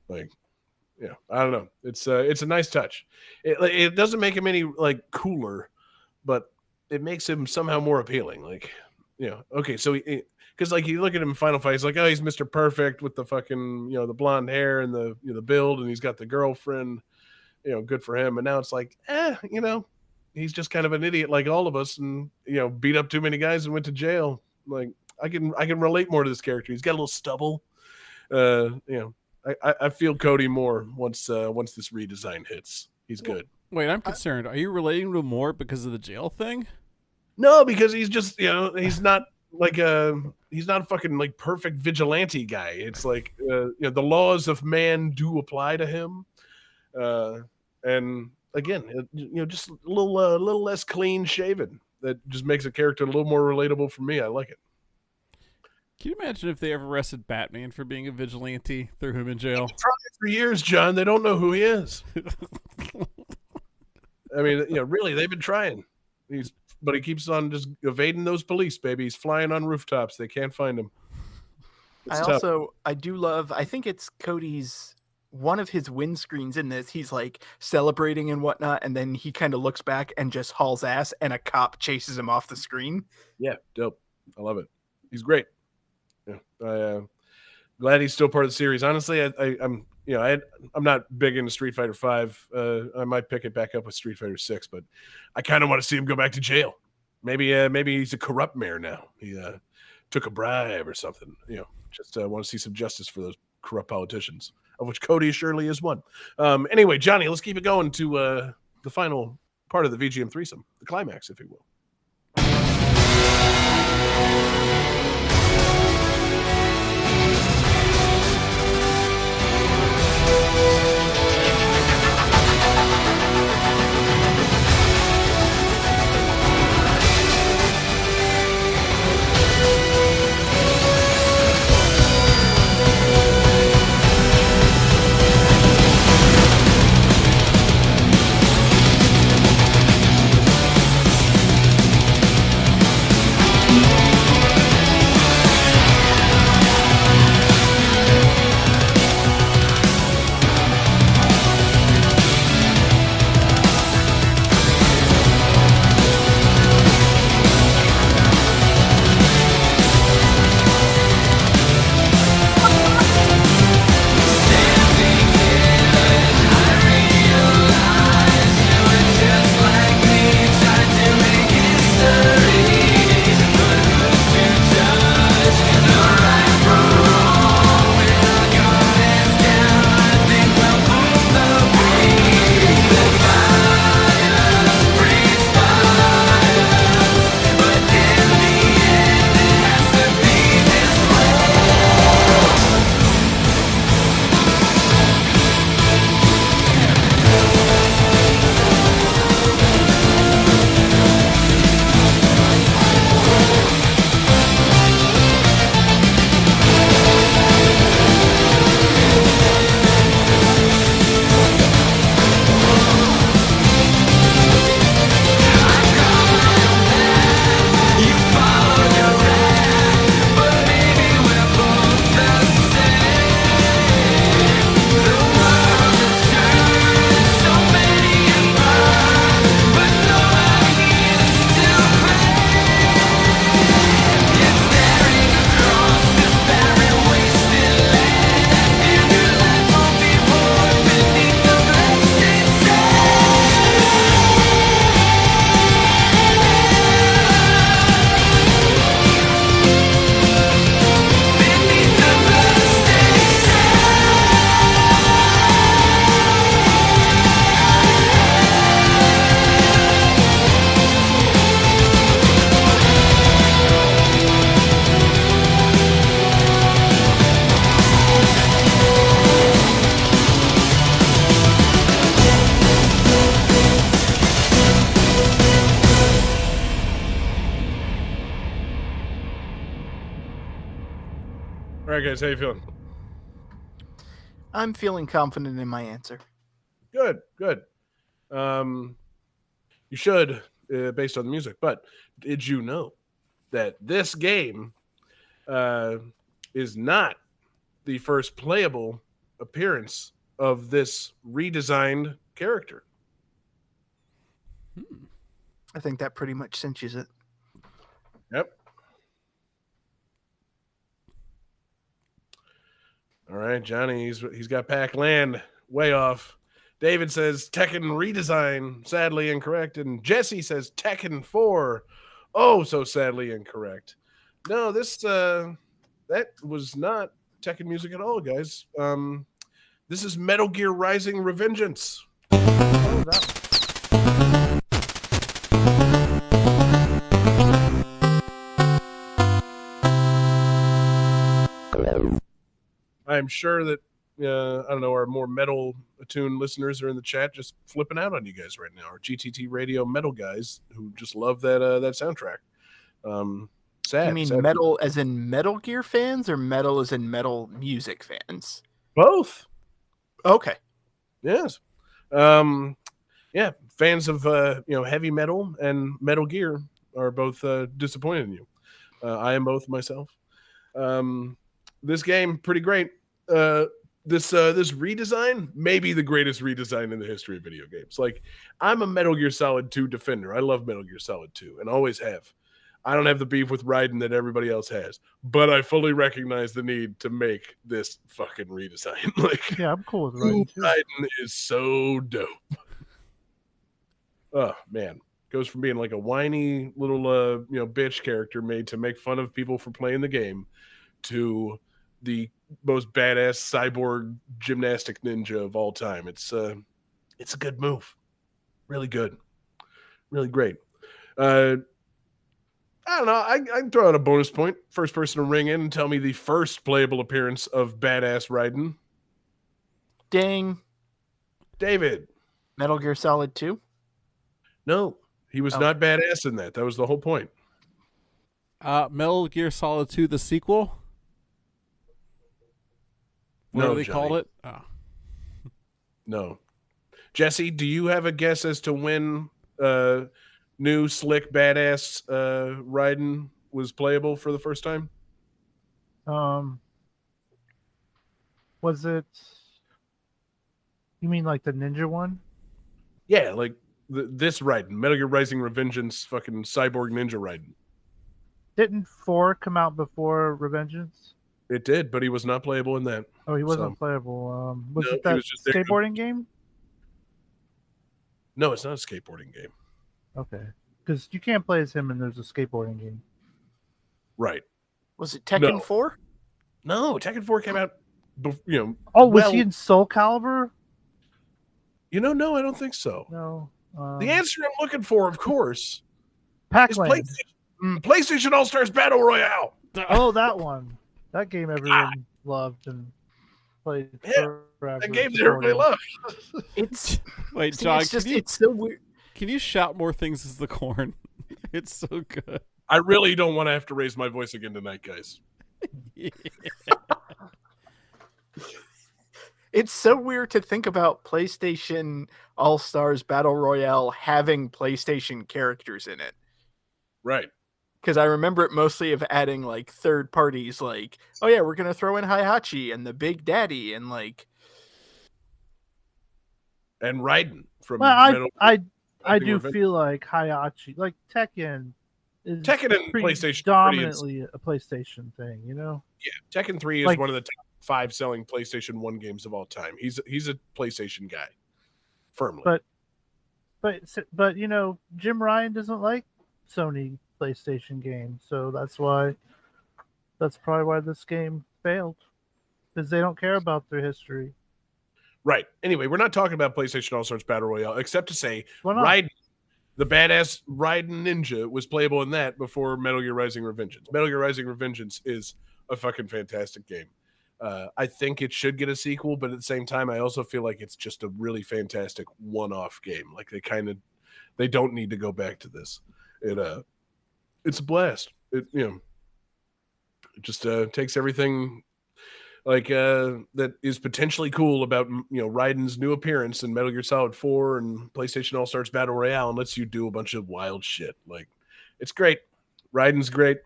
Speaker 3: Like, yeah, I don't know. It's a nice touch. It doesn't make him any like cooler, but it makes him somehow more appealing. Like, okay, so because like you look at him in Final Fight, he's like, oh, he's Mr. Perfect with the fucking the blonde hair and the the build, and he's got the girlfriend. Good for him. And now it's like, he's just kind of an idiot like all of us, and beat up too many guys and went to jail. Like, I can relate more to this character. He's got a little stubble. I feel Cody more once this redesign hits. He's good.
Speaker 1: Wait, I'm concerned. Are you relating to him more because of the jail thing?
Speaker 3: No, because he's just he's not like he's not a fucking like perfect vigilante guy. It's like the laws of man do apply to him, and again, just a little less clean shaven. That just makes a character a little more relatable for me. I like it.
Speaker 1: Can you imagine if they ever arrested Batman for being a vigilante, threw him in jail?
Speaker 3: They've tried for years, John. They don't know who he is. I mean, really, they've been trying. But he keeps on just evading those police, baby. He's flying on rooftops. They can't find him.
Speaker 2: I do love, I think it's Cody's, one of his win screens in this, he's like celebrating and whatnot, and then he kind of looks back and just hauls ass, and a cop chases him off the screen.
Speaker 3: Yeah, dope. I love it. He's great. Yeah, glad he's still part of the series. Honestly, I'm not big into Street Fighter 5. I might pick it back up with Street Fighter 6, but I kind of want to see him go back to jail. Maybe he's a corrupt mayor now. He took a bribe or something. Just want to see some justice for those corrupt politicians, of which Cody surely is one. Anyway, Johnny, let's keep it going to the final part of the VGM threesome, the climax, if you will. All right, guys, how you feeling?
Speaker 2: I'm feeling confident in my answer.
Speaker 3: Good. You should, based on the music. But did you know that this game is not the first playable appearance of this redesigned character?
Speaker 2: I think that pretty much cinches it.
Speaker 3: Yep. All right, Johnny, he's got Pac-Land way off. David says Tekken redesign, sadly incorrect. And Jesse says Tekken 4, oh, so sadly incorrect. No, that was not Tekken music at all, guys. This is Metal Gear Rising Revengeance.
Speaker 4: Oh, that
Speaker 3: I'm sure that I don't know, our more metal attuned listeners are in the chat just flipping out on you guys right now. Our GTT radio metal guys who just love that soundtrack. Sad.
Speaker 2: You mean
Speaker 3: sad.
Speaker 2: metal as in Metal Gear fans or metal as in metal music fans?
Speaker 3: Both.
Speaker 2: Okay.
Speaker 3: Yes. Yeah, fans of heavy metal and Metal Gear are both disappointed in you. I am both myself. This game, pretty great. This redesign may be the greatest redesign in the history of video games. Like, I'm a Metal Gear Solid 2 defender. I love Metal Gear Solid 2 and always have. I don't have the beef with Raiden that everybody else has, but I fully recognize the need to make this fucking redesign. Like,
Speaker 4: yeah, I'm cool with Raiden too.
Speaker 3: Raiden is so dope. Oh man, goes from being like a whiny little bitch character made to make fun of people for playing the game to the most badass cyborg gymnastic ninja of all time. It's a good move. Really good. Really great. I don't know. I can throw out a bonus point. First person to ring in and tell me the first playable appearance of badass Raiden.
Speaker 2: Dang.
Speaker 3: David.
Speaker 2: Metal Gear Solid 2?
Speaker 3: No, he was not badass in that. That was the whole point.
Speaker 1: Metal Gear Solid 2, the sequel? What do they call it? Oh.
Speaker 3: No. Jesse, do you have a guess as to when new slick badass Raiden was playable for the first time?
Speaker 4: Was it? You mean like the ninja one?
Speaker 3: Yeah, like this Raiden, Metal Gear Rising Revengeance, fucking cyborg ninja Raiden.
Speaker 4: Didn't 4 come out before Revengeance?
Speaker 3: It did, but he was not playable in that.
Speaker 4: Oh, he wasn't playable. Was
Speaker 3: No,
Speaker 4: it that
Speaker 3: was just there.
Speaker 4: skateboarding game?
Speaker 3: No, it's not a skateboarding game.
Speaker 4: Okay, because you can't play as him, and there's a skateboarding game.
Speaker 3: Right.
Speaker 2: Was it Tekken 4?
Speaker 3: No, Tekken 4 came out.
Speaker 4: Oh, was he in Soul Calibur?
Speaker 3: No, I don't think so.
Speaker 4: No.
Speaker 3: The answer I'm looking for, of course,
Speaker 4: Pac-Man.
Speaker 3: is PlayStation All-Stars Battle Royale.
Speaker 4: Oh, that one. That game everyone loved and played forever.
Speaker 3: That game that everybody loved.
Speaker 2: It's
Speaker 1: wait, John.
Speaker 2: It's so weird.
Speaker 1: Can you shout more things as the corn? It's so good.
Speaker 3: I really don't want to have to raise my voice again tonight, guys.
Speaker 1: Yeah.
Speaker 2: It's so weird to think about PlayStation All-Stars Battle Royale having PlayStation characters in it.
Speaker 3: Right.
Speaker 2: Because I remember it mostly of adding like third parties, like, oh yeah, we're gonna throw in Heihachi and the Big Daddy and like,
Speaker 3: and Raiden from.
Speaker 4: Well, I do feel like Heihachi, like Tekken, is
Speaker 3: Tekken and PlayStation
Speaker 4: dominantly a PlayStation thing, Yeah,
Speaker 3: Tekken 3 is one of the top 5 selling PlayStation 1 games of all time. He's a PlayStation guy, firmly.
Speaker 4: But Jim Ryan doesn't like Sony PlayStation games, so that's probably why this game failed, because they don't care about their history.
Speaker 3: Right. Anyway, we're not talking about PlayStation All-Stars Battle Royale, except to say Raiden, the badass Raiden ninja, was playable in that before Metal Gear Rising Revengeance. Metal Gear Rising Revengeance is a fucking fantastic game. I think it should get a sequel, but at the same time, I also feel like it's just a really fantastic one-off game. Like they don't need to go back to this. It's a blast. It just takes everything like that is potentially cool about Raiden's new appearance in Metal Gear Solid 4 and PlayStation All Stars Battle Royale, and lets you do a bunch of wild shit. Like, it's great. Raiden's great.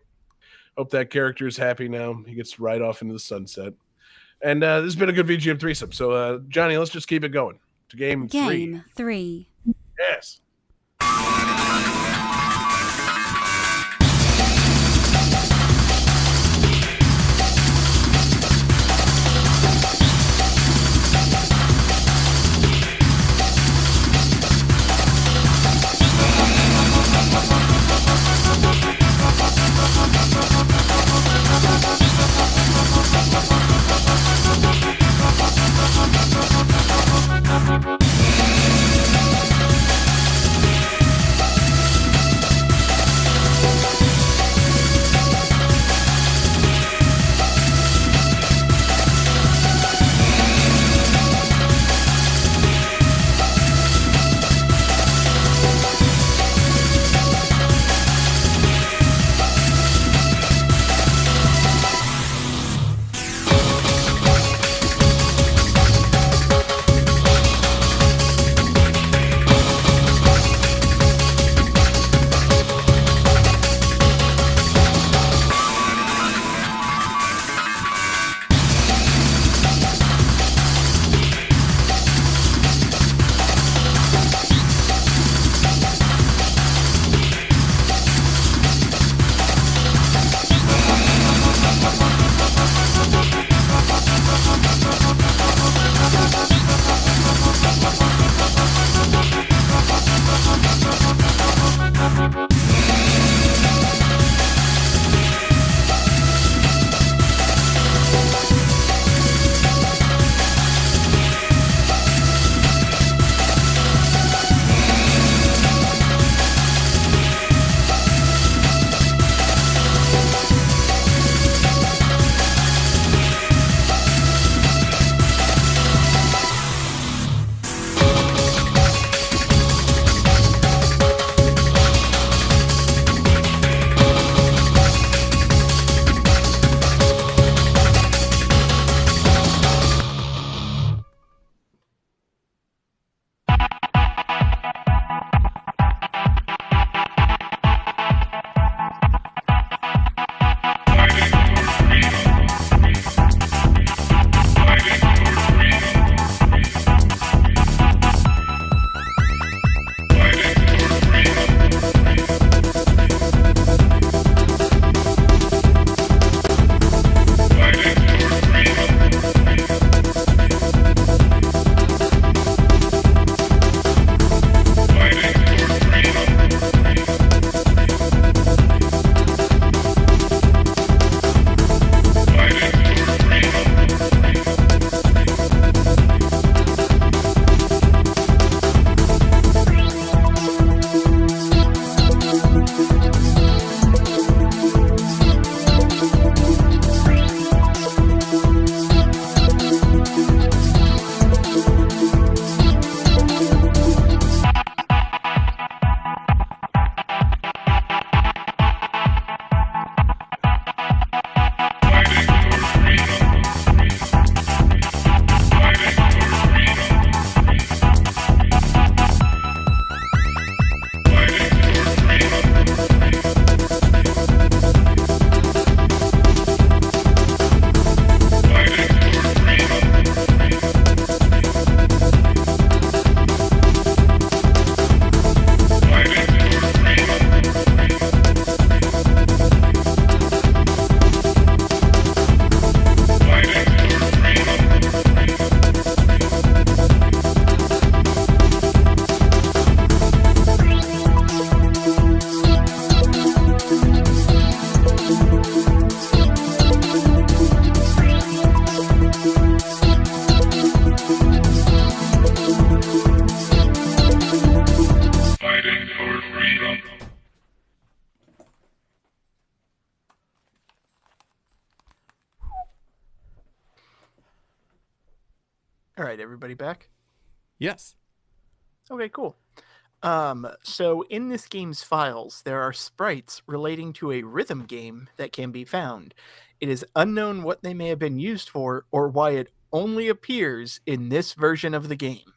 Speaker 3: Hope that character is happy now. He gets right off into the sunset. And this has been a good VGM threesome. So Johnny, let's just keep it going to game three.
Speaker 5: Game 3.
Speaker 3: Yes.
Speaker 2: All right, everybody back?
Speaker 1: Yes.
Speaker 2: Okay, cool. So in this game's files, there are sprites relating to a rhythm game that can be found. It is unknown what they may have been used for or why it only appears in this version of the game.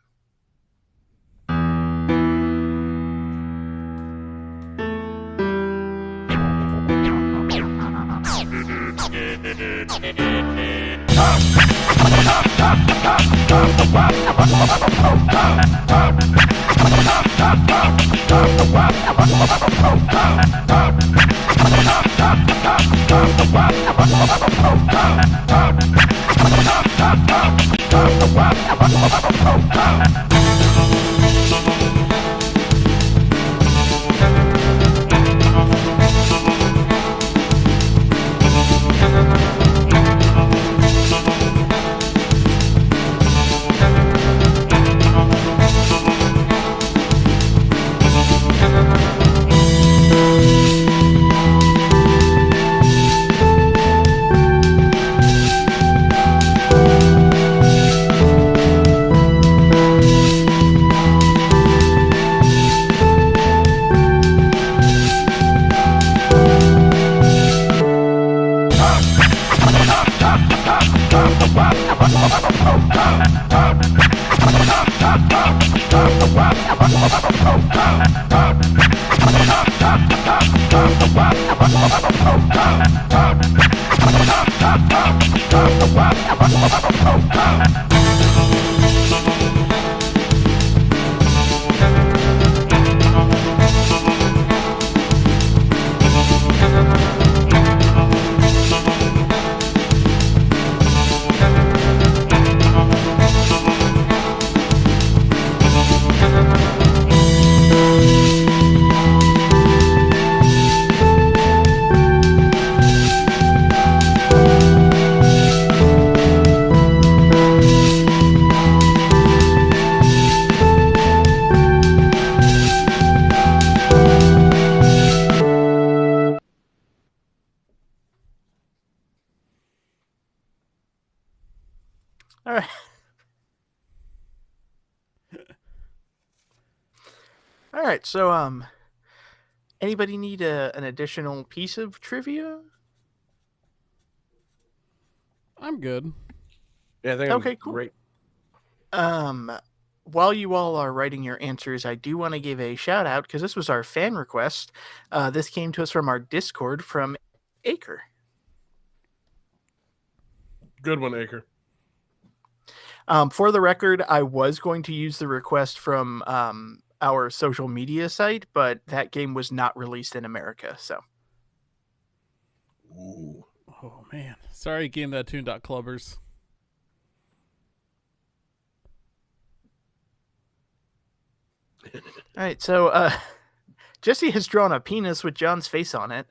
Speaker 2: All right. All right. So, anybody need an additional piece of trivia?
Speaker 1: I'm good.
Speaker 3: Yeah, I think
Speaker 2: Okay,
Speaker 3: I'm
Speaker 2: cool.
Speaker 3: great.
Speaker 2: While you all are writing your answers, I do want to give a shout out because this was our fan request. This came to us from our Discord from Acre.
Speaker 3: Good one, Acre.
Speaker 2: For the record, I was going to use the request from our social media site, but that game was not released in America. So,
Speaker 3: Ooh.
Speaker 1: Oh man, sorry, GameThatTune.clubbers.
Speaker 2: all right. So, Jesse has drawn a penis with John's face on it.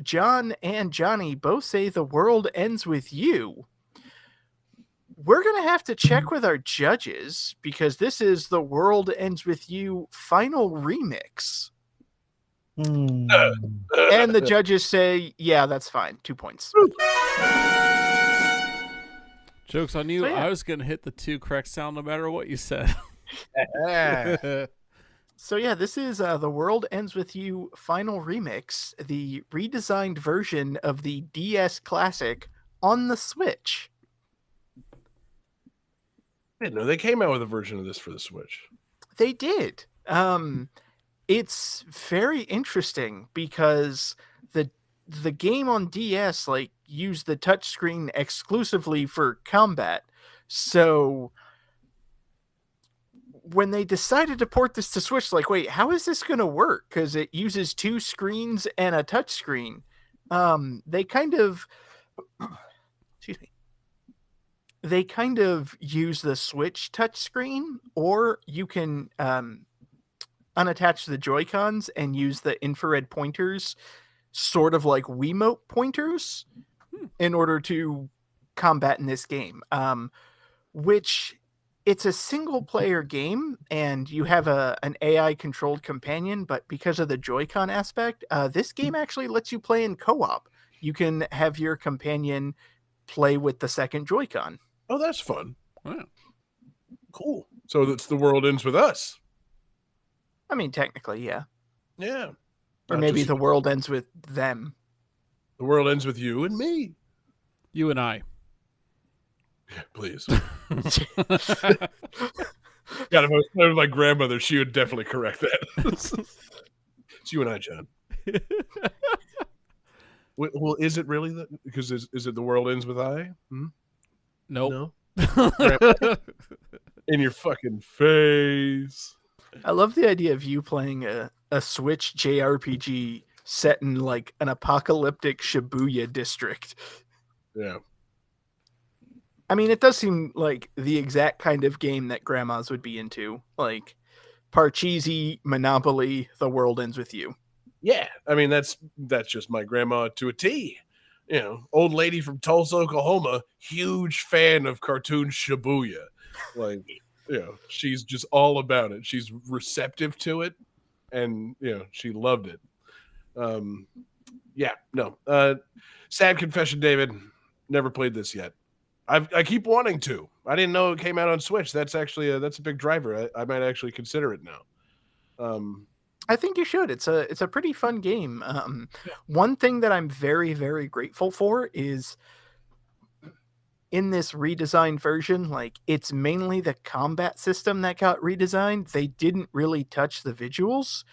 Speaker 2: John and Johnny both say the world ends with you. We're going to have to check with our judges because this is the World Ends With You final remix. And the judges say, yeah, that's fine. 2 points.
Speaker 1: Joke's on you.
Speaker 2: So, yeah.
Speaker 1: I was going to hit the 2 correct sound no matter what you said.
Speaker 2: So, yeah, this is the World Ends With You final remix, the redesigned version of the DS Classic on the Switch.
Speaker 3: I didn't know they came out with a version of this for the Switch.
Speaker 2: They did. It's very interesting because the game on DS used the touchscreen exclusively for combat. So when they decided to port this to Switch, wait, how is this going to work? Because it uses 2 screens and a touchscreen. They kind of excuse me. They kind of use the Switch touchscreen, or you can unattach the Joy-Cons and use the infrared pointers, sort of like Wiimote pointers, in order to combat in this game. Which, it's a single-player game, and you have an AI-controlled companion, but because of the Joy-Con aspect, this game actually lets you play in co-op. You can have your companion play with the second Joy-Con.
Speaker 3: Oh, that's fun.
Speaker 1: Wow.
Speaker 3: Cool. So that's the world ends with us.
Speaker 2: I mean, technically, yeah.
Speaker 3: Yeah.
Speaker 2: Or maybe the world ends with them.
Speaker 3: The world ends with you and me.
Speaker 1: You and I.
Speaker 3: Please. God, if I was with my grandmother, she would definitely correct that. It's you and I, John. Well, is it really that? Because is it the world ends with I?
Speaker 1: Nope.
Speaker 3: No. In your fucking face.
Speaker 2: I love the idea of you playing a Switch JRPG set in like an apocalyptic Shibuya district.
Speaker 3: Yeah.
Speaker 2: I mean, it does seem like the exact kind of game that grandmas would be into. Like Parcheesi, Monopoly, The World Ends With You.
Speaker 3: Yeah. I mean, that's just my grandma to a T. You know, old lady from Tulsa, Oklahoma, huge fan of cartoon Shibuya. Like, you know, she's just all about it. She's receptive to it, and you know, she loved it. Yeah, no. Sad confession, David. Never played this yet. I keep wanting to. I didn't know it came out on Switch. That's actually that's a big driver. I might actually consider it now.
Speaker 2: I think you should. It's a pretty fun game. One thing that I'm very, very grateful for is in this redesigned version, like it's mainly the combat system that got redesigned. They didn't really touch the visuals,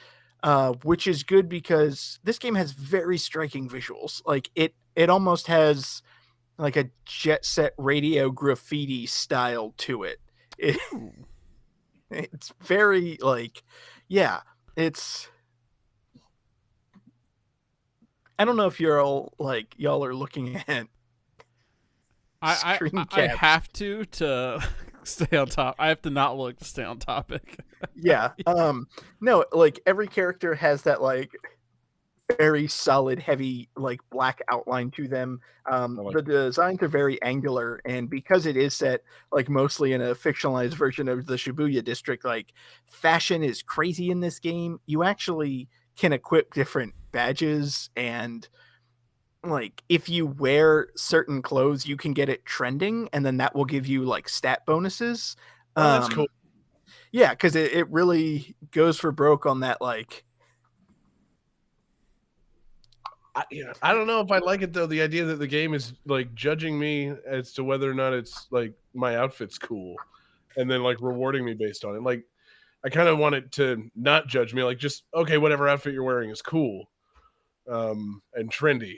Speaker 2: which is good because this game has very striking visuals. Like it almost has like a Jet Set Radio graffiti style to it. It's very like, yeah, it's. I don't know if y'all are looking at.
Speaker 1: I have to stay on top. I have to not look to stay on topic.
Speaker 2: Yeah. No, like every character has that like very solid, heavy, like black outline to them. The designs are very angular, and because it is set like mostly in a fictionalized version of the Shibuya district, like fashion is crazy in this game. You actually can equip different badges, and like if you wear certain clothes, you can get it trending, and then that will give you like stat bonuses.
Speaker 3: That's cool.
Speaker 2: Yeah, because it really goes for broke on that like.
Speaker 3: I don't know if I like it though. The idea that the game is like judging me as to whether or not it's like my outfit's cool, and then like rewarding me based on it. Like, I kind of want it to not judge me. Like, just okay, whatever outfit you're wearing is cool, and trendy.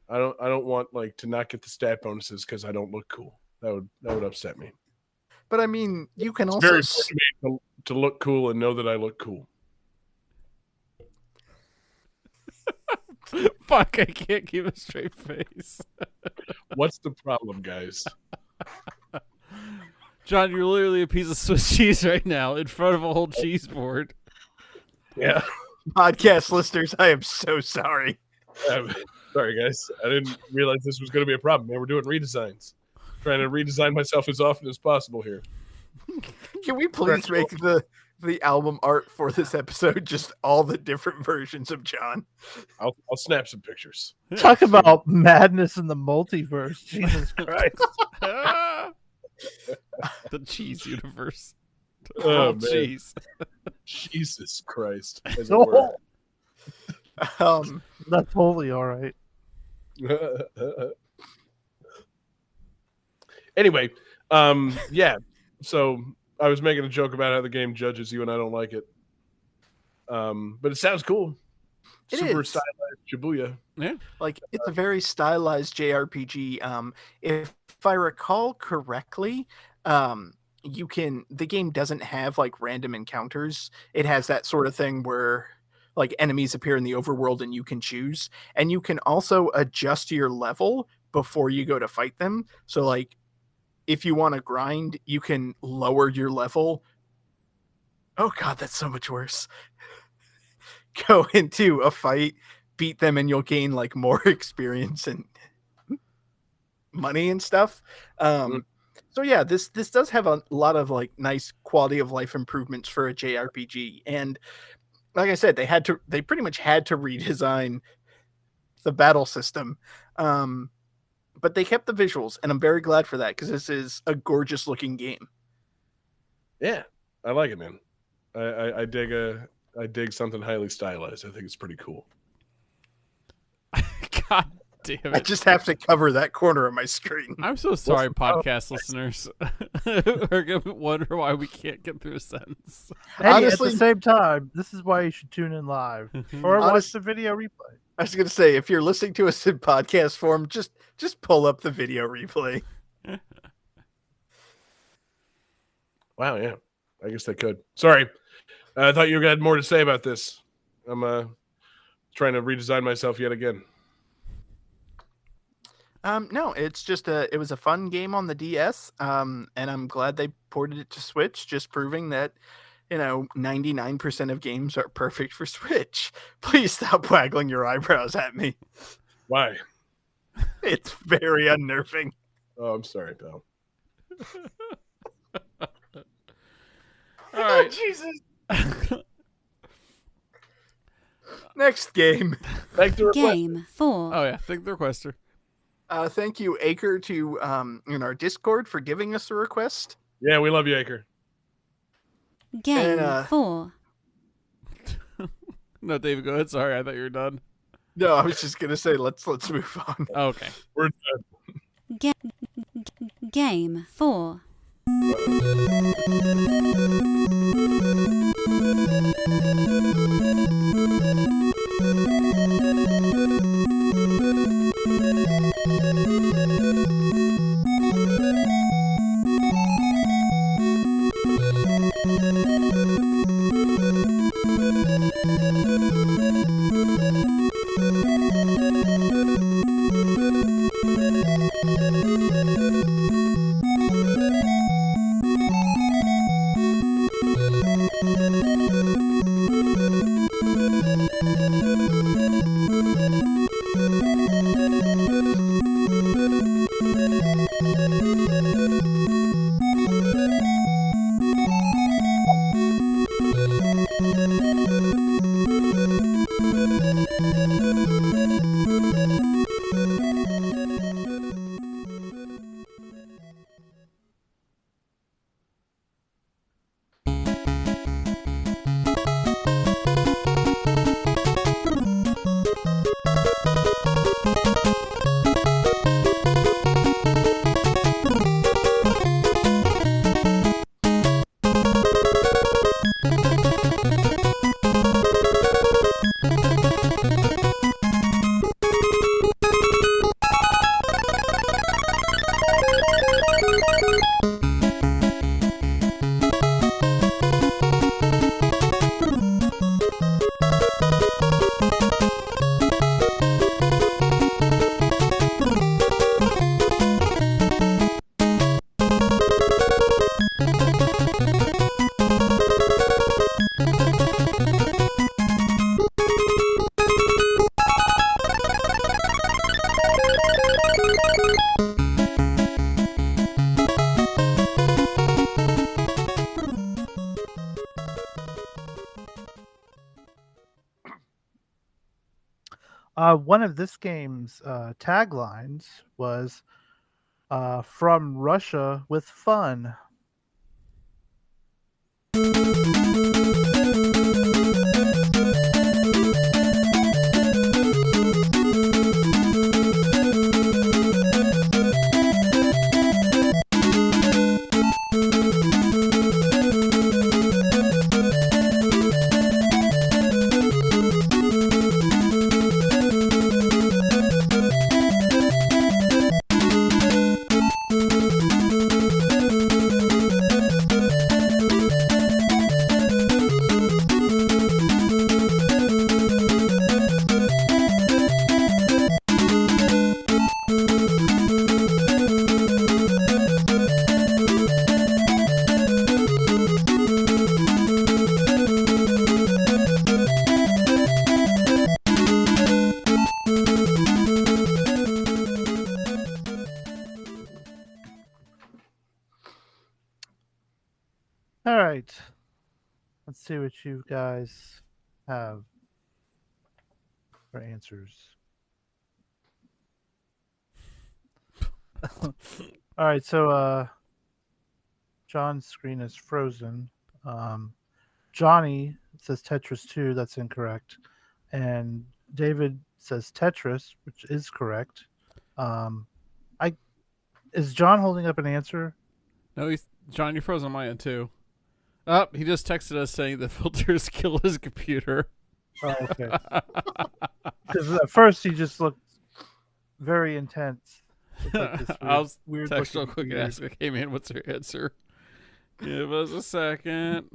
Speaker 3: I don't want like to not get the stat bonuses because I don't look cool. That would upset me.
Speaker 2: But I mean, you can
Speaker 3: It's
Speaker 2: also
Speaker 3: very important to look cool and know that I look cool.
Speaker 1: Fuck, I can't keep a straight face.
Speaker 3: What's the problem, guys?
Speaker 1: John, you're literally a piece of Swiss cheese right now in front of a whole cheese board.
Speaker 3: Yeah.
Speaker 2: Podcast listeners, I am so sorry.
Speaker 3: Sorry, guys. I didn't realize this was going to be a problem. Man, we're doing redesigns. Trying to redesign myself as often as possible here.
Speaker 2: Can we please make the album art for this episode just all the different versions of John?
Speaker 3: I'll snap some pictures.
Speaker 4: Talk about madness in the multiverse. Jesus Christ.
Speaker 1: The cheese universe.
Speaker 3: Oh, man.
Speaker 1: Cheese.
Speaker 3: Jesus Christ. As it were.
Speaker 4: That's totally all right.
Speaker 3: Anyway, yeah. So I was making a joke about how the game judges you, and I don't like it. But it sounds cool. Super stylized Shibuya.
Speaker 1: Yeah,
Speaker 2: like it's a very stylized JRPG. If I recall correctly, the game doesn't have like random encounters. It has that sort of thing where like enemies appear in the overworld and you can choose, and you can also adjust your level before you go to fight them. So like if you want to grind, you can lower your level. Oh god, that's so much worse. Go into a fight, beat them, and you'll gain like more experience and money and stuff. So yeah, this does have a lot of like nice quality of life improvements for a JRPG. And like I said, they pretty much had to redesign the battle system. But they kept the visuals, and I'm very glad for that because this is a gorgeous looking game.
Speaker 3: Yeah, I like it, man. I dig something highly stylized. I think it's pretty cool.
Speaker 1: God, damn
Speaker 2: I
Speaker 1: it.
Speaker 2: just have to cover that corner of my screen.
Speaker 1: I'm so sorry, podcast listeners. We're going to wonder why we can't get through a sentence.
Speaker 4: Hey,
Speaker 2: Honestly-
Speaker 4: at the same time, this is why you should tune in live or watch
Speaker 2: Honest-
Speaker 4: the video replay.
Speaker 2: I was going to say, if you're listening to us in podcast form, just pull up the video replay.
Speaker 3: Wow, yeah. I guess they could. Sorry. I thought you had more to say about this. I'm trying to redesign myself yet again.
Speaker 2: No, it's just it was a fun game on the DS, and I'm glad they ported it to Switch, just proving that, 99% of games are perfect for Switch. Please stop waggling your eyebrows at me.
Speaker 3: Why?
Speaker 2: It's very unnerving.
Speaker 3: Oh, I'm sorry, pal.
Speaker 1: All right.
Speaker 2: Jesus. Next game.
Speaker 3: Back to request.
Speaker 5: Game 4.
Speaker 1: Oh, yeah. Thank the requester.
Speaker 2: Thank you, Acre, to in our Discord for giving us a request.
Speaker 3: Yeah, we love you, Acre.
Speaker 5: Game
Speaker 2: and,
Speaker 5: 4.
Speaker 1: No, David, go ahead. Sorry, I thought you were done.
Speaker 2: No, I was just gonna say let's move on.
Speaker 1: Okay.
Speaker 3: We're
Speaker 5: Game 4.
Speaker 4: One of this game's taglines was "From Russia with fun." All right. Let's see what you guys have for answers. All right, so John's screen is frozen. Johnny says Tetris 2, that's incorrect. And David says Tetris, which is correct. Is John holding up an answer?
Speaker 1: No, John, you're frozen on my end too. Oh, he just texted us saying the filters killed his computer.
Speaker 4: Oh, okay. Because at first he just looked very intense.
Speaker 1: I'll text real quick and ask, hey man, what's your answer? Give us a second.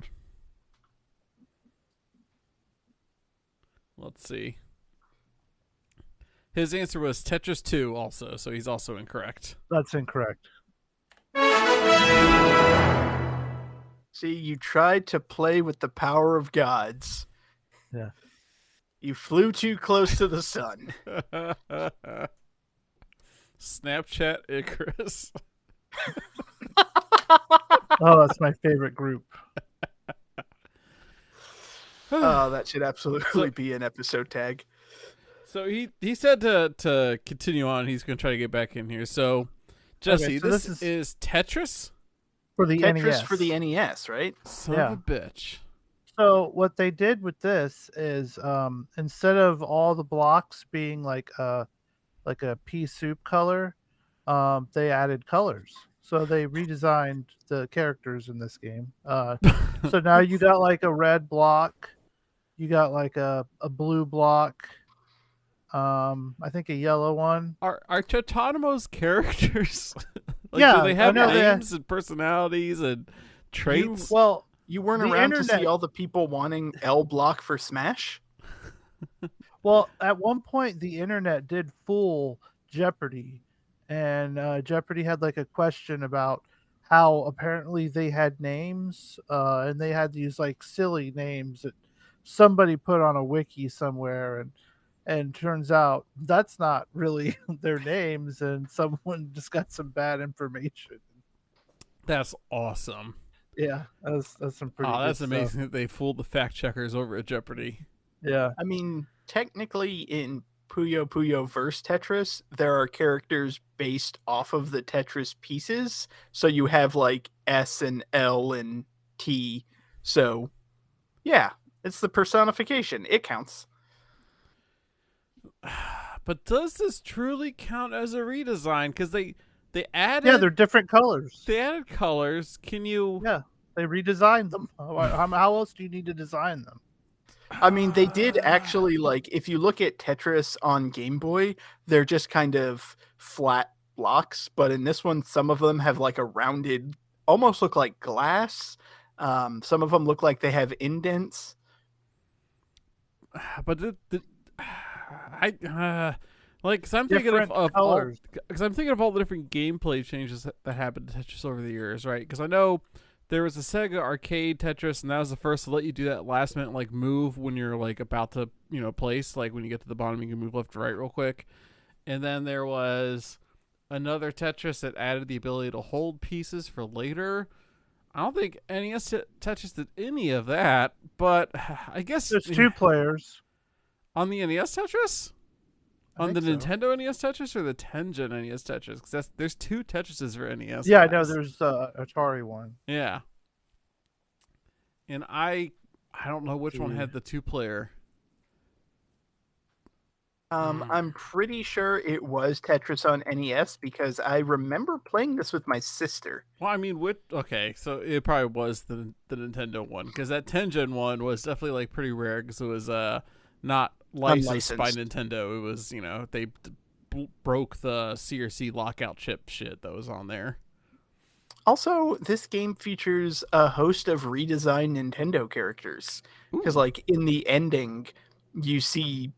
Speaker 1: Let's see. His answer was Tetris 2 also, so he's also incorrect.
Speaker 4: That's incorrect.
Speaker 2: See, you tried to play with the power of gods.
Speaker 4: Yeah.
Speaker 2: You flew too close to the sun.
Speaker 1: Snapchat Icarus.
Speaker 4: Oh, that's my favorite group.
Speaker 2: Oh, that should absolutely be an episode tag.
Speaker 1: So he said to continue on. He's going to try to get back in here. So, Jesse,
Speaker 4: okay, so
Speaker 1: this is Tetris?
Speaker 4: For the
Speaker 2: Tetris
Speaker 4: NES.
Speaker 2: for the NES, right?
Speaker 1: Son of a bitch.
Speaker 4: So what they did with this is instead of all the blocks being like a pea soup color, they added colors. So they redesigned the characters in this game. So now you got like a red block, you got like a blue block, I think a yellow one.
Speaker 1: Are Totanomo's characters?
Speaker 4: Yeah,
Speaker 1: do they have
Speaker 4: I know
Speaker 1: names and personalities and traits?
Speaker 2: You weren't
Speaker 4: the
Speaker 2: around to
Speaker 4: internet-
Speaker 2: see all the people wanting L block for Smash?
Speaker 4: Well, at one point, the internet did fool Jeopardy, and Jeopardy had like a question about how apparently they had names, and they had these like silly names that somebody put on a wiki somewhere, and turns out that's not really their names, and someone just got some bad information.
Speaker 1: That's awesome.
Speaker 4: Yeah, that's some pretty.
Speaker 1: Oh, that's
Speaker 4: good
Speaker 1: amazing
Speaker 4: stuff.
Speaker 1: that they fooled the fact checkers over at Jeopardy.
Speaker 4: Yeah,
Speaker 2: I mean, technically in Puyo Puyo Verse Tetris, there are characters based off of the Tetris pieces. So you have like S and L and T. So, yeah, it's the personification. It counts.
Speaker 1: But does this truly count as a redesign? Because they added...
Speaker 4: yeah, they're different colors.
Speaker 1: They added colors. Can you...
Speaker 4: Yeah, they redesigned them. How else do you need to design them?
Speaker 2: I mean, they did actually, like, if you look at Tetris on Game Boy, they're just kind of flat blocks. But in this one, some of them have like a rounded, almost look like glass. Some of them look like they have indents.
Speaker 1: But cause I'm thinking of
Speaker 4: colors.
Speaker 1: Because I'm thinking of all the different gameplay changes that happened to Tetris over the years, right? Because I know there was a Sega arcade Tetris, and that was the first to let you do that last minute like move when you're like about to place, like when you get to the bottom, you can move left to right real quick. And then there was another Tetris that added the ability to hold pieces for later. I don't think NES Tetris did any of that, but I guess
Speaker 4: There's 2 players.
Speaker 1: On the NES Tetris? On the
Speaker 4: think so.
Speaker 1: Nintendo NES Tetris or the Tengen NES Tetris? Because there's 2 Tetrises for NES.
Speaker 4: Yeah, I know.
Speaker 1: guys.
Speaker 4: There's Atari one.
Speaker 1: Yeah. And I don't know which one had the 2-player.
Speaker 2: I'm pretty sure it was Tetris on NES because I remember playing this with my sister.
Speaker 1: Well, I mean, okay, so it probably was the Nintendo one, because that Tengen one was definitely like pretty rare because it was not licensed by
Speaker 2: Unlicensed.
Speaker 1: Nintendo. It was they broke the CRC lockout chip shit that was on there.
Speaker 2: Also, this game features a host of redesigned Nintendo characters. Because, like, in the ending, you see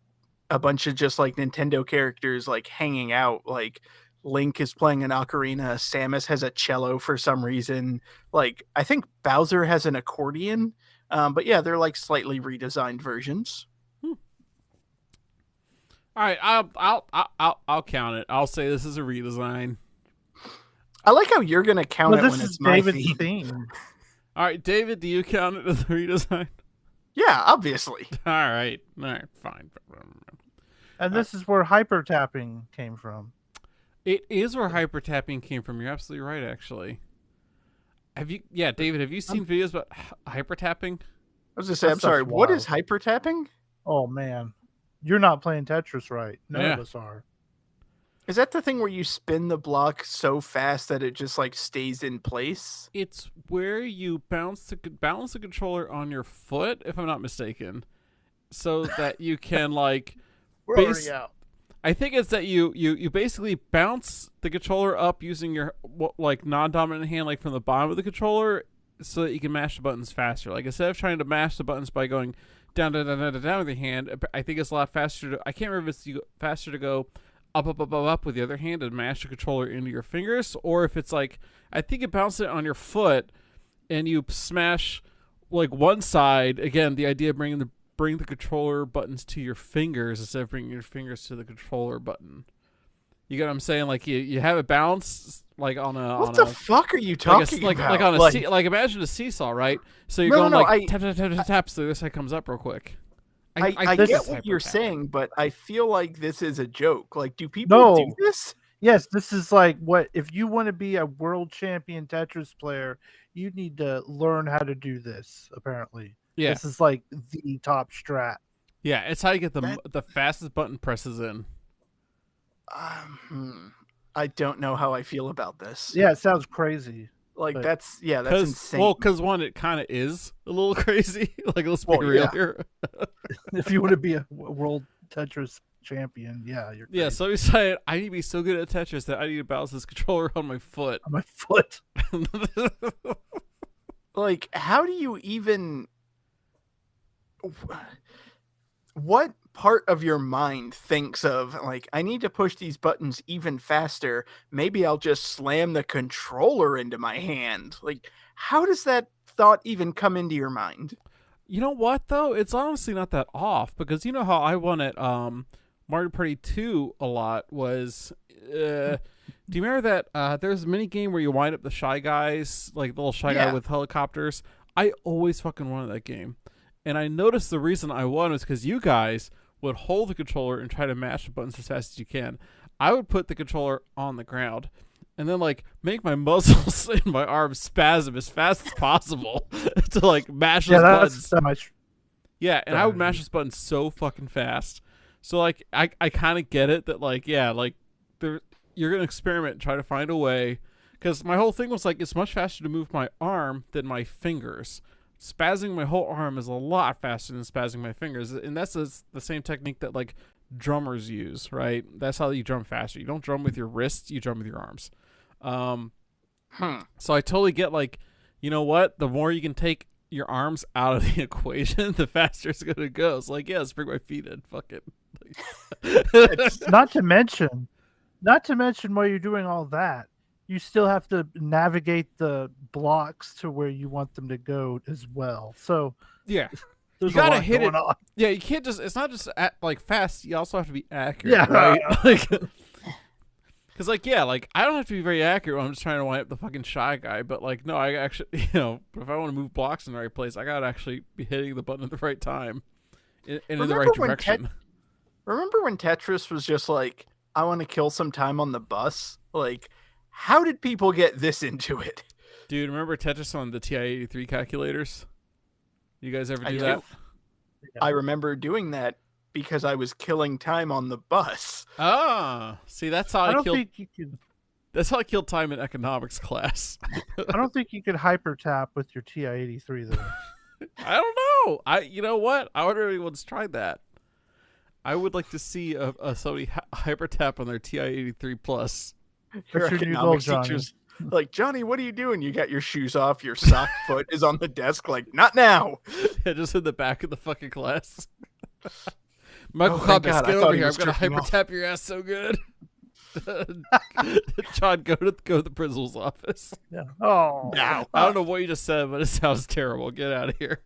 Speaker 2: a bunch of just, like, Nintendo characters, like, hanging out. Like, Link is playing an ocarina. Samus has a cello for some reason. Like, I think Bowser has an accordion. But, yeah, they're, like, slightly redesigned versions.
Speaker 1: All right, I'll count it. I'll say this is a redesign.
Speaker 2: I like how you're going to count it
Speaker 4: this
Speaker 2: when
Speaker 4: is
Speaker 2: it's my
Speaker 4: David's
Speaker 2: theme.
Speaker 4: theme.
Speaker 1: All right, David, do you count it as a redesign?
Speaker 2: Yeah, obviously.
Speaker 1: All right, fine.
Speaker 4: And this is where hyper tapping came from.
Speaker 1: It is where hyper tapping came from. You're absolutely right, actually. David, have you seen videos about hyper tapping?
Speaker 2: I was going to say, I'm
Speaker 4: That
Speaker 2: sorry,
Speaker 4: stuff's
Speaker 2: what
Speaker 4: wild.
Speaker 2: is hyper tapping?
Speaker 4: Oh man, you're not playing Tetris right. None
Speaker 1: Yeah.
Speaker 4: of us are.
Speaker 2: Is that the thing where you spin the block so fast that it just like stays in place?
Speaker 1: It's where you balance the controller on your foot, if I'm not mistaken, so that you can like.
Speaker 4: We're
Speaker 1: Base-
Speaker 4: already out.
Speaker 1: I think it's that you basically bounce the controller up using your like non-dominant hand, like from the bottom of the controller, so that you can mash the buttons faster. Like instead of trying to mash the buttons by going down, down, down, down, down with your hand, I think it's a lot faster. I can't remember if it's faster to go up, up, up, up, up with the other hand and mash the controller into your fingers, or if it's like I think it bounces it on your foot and you smash like one side. Again, the idea of bring the controller buttons to your fingers instead of bringing your fingers to the controller button. You get what I'm saying? Like you have it balanced like on a.
Speaker 2: What the fuck are you talking about?
Speaker 1: Like on a like imagine a seesaw, right? So you're going tap tap tap tap tap, so this side comes up real quick.
Speaker 2: I get what you're saying, but I feel like this is a joke. Like, do people do this?
Speaker 4: Yes, this is like what if you want to be a world champion Tetris player, you need to learn how to do this. Apparently,
Speaker 1: yeah,
Speaker 4: this is like the top strat.
Speaker 1: Yeah, it's how you get the fastest button presses in.
Speaker 2: I don't know how I feel about this.
Speaker 4: Yeah, it sounds crazy.
Speaker 2: Like that's insane.
Speaker 1: Well, because one, it kind of is a little crazy. Like let's be real here.
Speaker 4: If you want to be a world Tetris champion, yeah, you're crazy.
Speaker 1: Yeah. So he's saying I need to be so good at Tetris that I need to balance this controller on my foot.
Speaker 4: On my foot.
Speaker 2: Like, how do you even? What part of your mind thinks of like I need to push these buttons even faster? Maybe I'll just slam the controller into my hand. Like, how does that thought even come into your mind?
Speaker 1: You know what though? It's honestly not that off because you know how I won at Mario Party 2 a lot was. Do you remember that there's a mini game where you wind up the Shy Guys, like the little Shy Guy with helicopters? I always fucking wanted that game. And I noticed the reason I won was because you guys would hold the controller and try to mash the buttons as fast as you can. I would put the controller on the ground and then like make my muscles and my arms spasm as fast as possible to like mash those buttons.
Speaker 4: So much.
Speaker 1: Yeah, and I would mash this button so fucking fast. So like I kind of get it that like like you're gonna experiment and try to find a way because my whole thing was like it's much faster to move my arm than my fingers. Spazzing my whole arm is a lot faster than spazzing my fingers, and that's the same technique that like drummers use, right? That's how you drum faster. You don't drum with your wrists, you drum with your arms. So I totally get like, you know what? The more you can take your arms out of the equation, the faster it's gonna go. It's like, yeah, let's bring my feet in. Fuck it.
Speaker 4: Not to mention while you're doing all that, you still have to navigate the blocks to where you want them to go as well. So
Speaker 1: yeah,
Speaker 4: there's
Speaker 1: you gotta
Speaker 4: a lot
Speaker 1: hit
Speaker 4: going
Speaker 1: it.
Speaker 4: On.
Speaker 1: Yeah, you can't just. It's not just like fast. You also have to be accurate.
Speaker 4: Yeah,
Speaker 1: right. Because like like I don't have to be very accurate when I'm just trying to wind up the fucking Shy Guy. But like no, I actually if I want to move blocks in the right place, I gotta actually be hitting the button at the right time and in the right direction.
Speaker 2: Remember when Tetris was just like I want to kill some time on the bus, like. How did people get this into it?
Speaker 1: Dude, remember Tetris on the TI-83 calculators? You guys ever do that?
Speaker 2: I remember doing that because I was killing time on the bus.
Speaker 1: Ah, see, that's how
Speaker 4: I think you could.
Speaker 1: That's how I killed time in economics class.
Speaker 4: I don't think you could hyper tap with your TI-83 though.
Speaker 1: I don't know. You know what? I wonder if anyone's tried that. I would like to see somebody hyper tap on their TI-83 plus.
Speaker 2: Your economics teachers like, Johnny, what are you doing? You got your shoes off, your sock foot is on the desk, like, not now.
Speaker 1: Yeah, just in the back of the fucking class. Michael Cobbs, get over here. I'm gonna hyper tap your ass so good. John, go to the principal's office.
Speaker 4: Yeah. Oh
Speaker 2: no.
Speaker 1: I don't know what you just said, but it sounds terrible. Get out of here.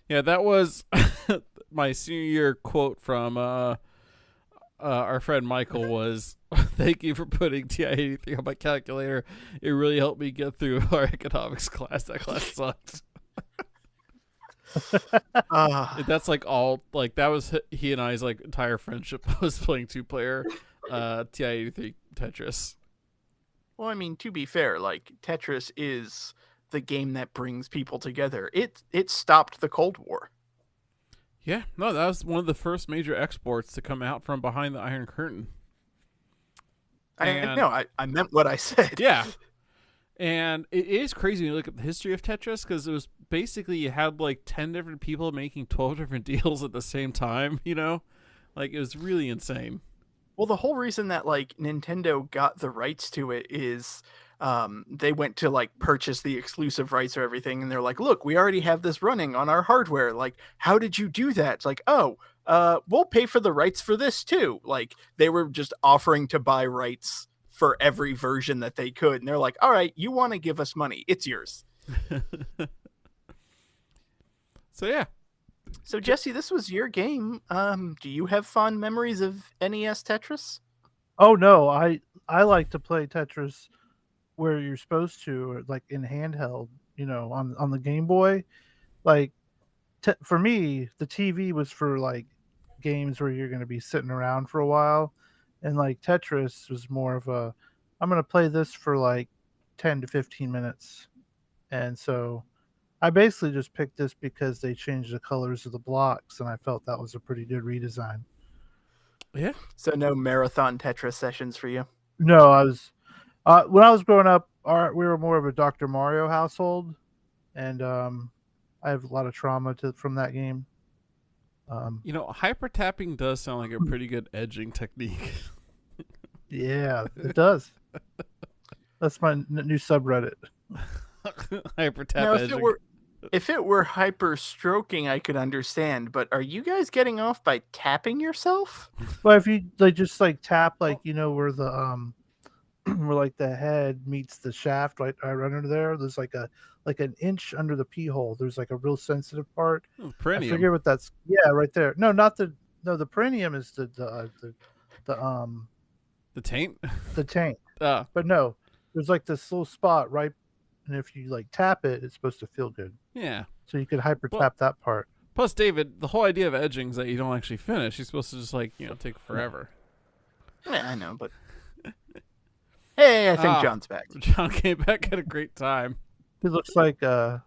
Speaker 1: Yeah, that was my senior year quote from our friend Michael was, thank you for putting TI-83 on my calculator. It really helped me get through our economics class. That class sucked. That's like all, like that was he and I's like entire friendship was playing 2-player TI-83 Tetris.
Speaker 2: Well, I mean, to be fair, like Tetris is the game that brings people together. It stopped the Cold War.
Speaker 1: Yeah, no, that was one of the first major exports to come out from behind the Iron Curtain.
Speaker 2: I know, I meant what I said.
Speaker 1: Yeah. And it is crazy when you look at the history of Tetris, because it was basically you had like 10 different people making 12 different deals at the same time, you know? Like, it was really insane.
Speaker 2: Well, the whole reason that like Nintendo got the rights to it is they went to like purchase the exclusive rights or everything, and they're like, look, we already have this running on our hardware. Like, how did you do that? It's like, oh, we'll pay for the rights for this too. Like, they were just offering to buy rights for every version that they could, and they're like, all right, you want to give us money, it's yours.
Speaker 1: So yeah.
Speaker 2: So Jesse, this was your game. Do you have fond memories of NES Tetris?
Speaker 4: Oh no, I like to play Tetris where you're supposed to, or like in handheld, you know, on the Game Boy. Like for me, the TV was for like games where you're going to be sitting around for a while, and like Tetris was more of a, I'm going to play this for like 10 to 15 minutes. And so I basically just picked this because they changed the colors of the blocks, and I felt that was a pretty good redesign.
Speaker 1: Yeah.
Speaker 2: So no marathon Tetris sessions for you?
Speaker 4: No, I was when I was growing up, we were more of a Dr. Mario household, and I have a lot of trauma from that game.
Speaker 1: You know, hyper tapping does sound like a pretty good edging technique.
Speaker 4: Yeah, it does. That's my new subreddit.
Speaker 1: Hyper tap
Speaker 2: Now,
Speaker 1: edging.
Speaker 2: if it were hyper stroking, I could understand. But are you guys getting off by tapping yourself?
Speaker 4: Well, if you like just like tap, like, you know, where the where like the head meets the shaft, right under there. There's like an inch under the pee hole. There's like a real sensitive part.
Speaker 1: Perineum.
Speaker 4: I forget what that's. Yeah, right there. No, not the. No, the perineum is the
Speaker 1: taint.
Speaker 4: The taint.
Speaker 1: Ah.
Speaker 4: But no, there's like this little spot right, and if you like tap it, it's supposed to feel good.
Speaker 1: Yeah.
Speaker 4: So you could hyper tap that part.
Speaker 1: Plus, David, the whole idea of edging is that you don't actually finish. You're supposed to just like, you know, take forever.
Speaker 2: Yeah, I know, but hey, I think John's back.
Speaker 1: John came back at a great time.
Speaker 4: It looks like
Speaker 2: It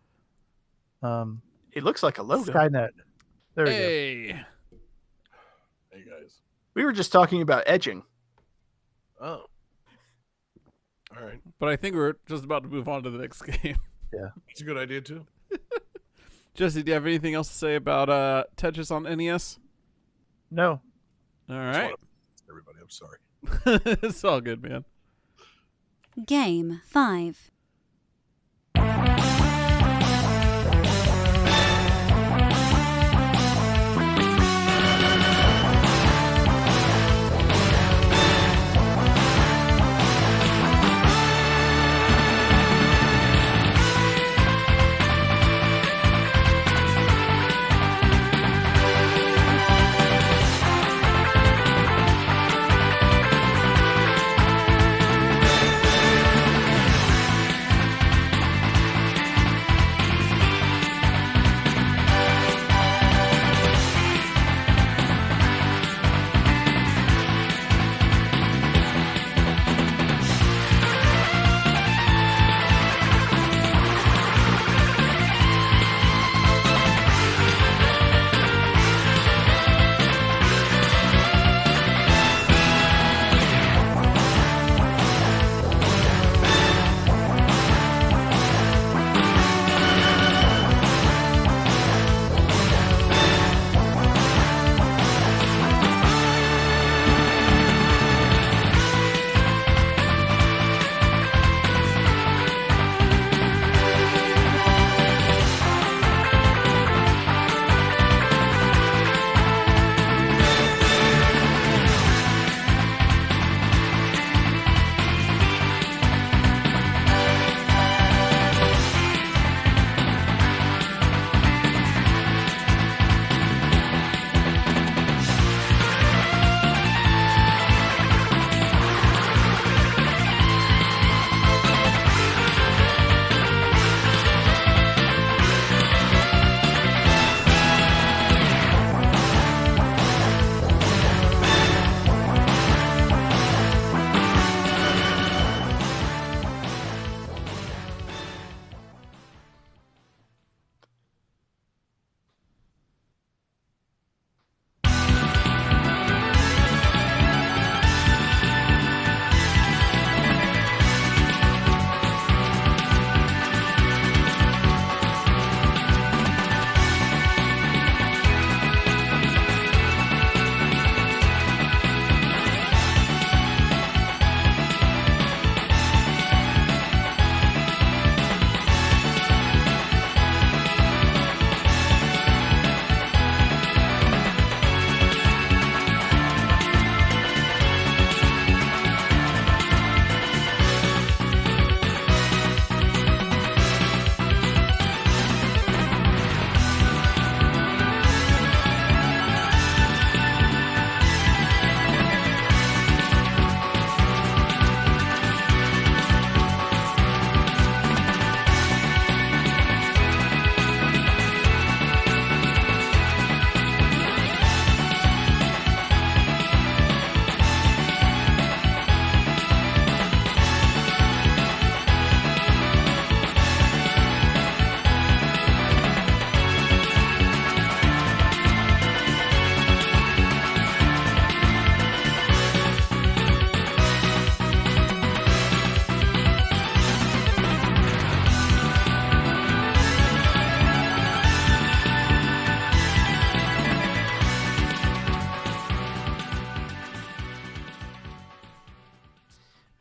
Speaker 2: looks like a logo.
Speaker 4: Skynet. There we go.
Speaker 1: Hey.
Speaker 3: Hey guys.
Speaker 2: We were just talking about edging.
Speaker 3: Oh. All right.
Speaker 1: But I think we're just about to move on to the next game.
Speaker 4: Yeah.
Speaker 3: It's a good idea too.
Speaker 1: Jesse, do you have anything else to say about Tetris on NES?
Speaker 4: No.
Speaker 1: All right.
Speaker 3: Everybody, I'm sorry.
Speaker 1: It's all good, man.
Speaker 5: Game 5.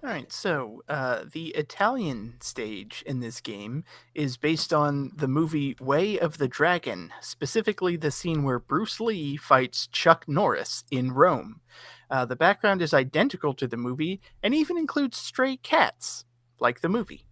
Speaker 2: All right, so the Italian stage in this game is based on the movie Way of the Dragon, specifically the scene where Bruce Lee fights Chuck Norris in Rome. The background is identical to the movie and even includes stray cats, like the movie.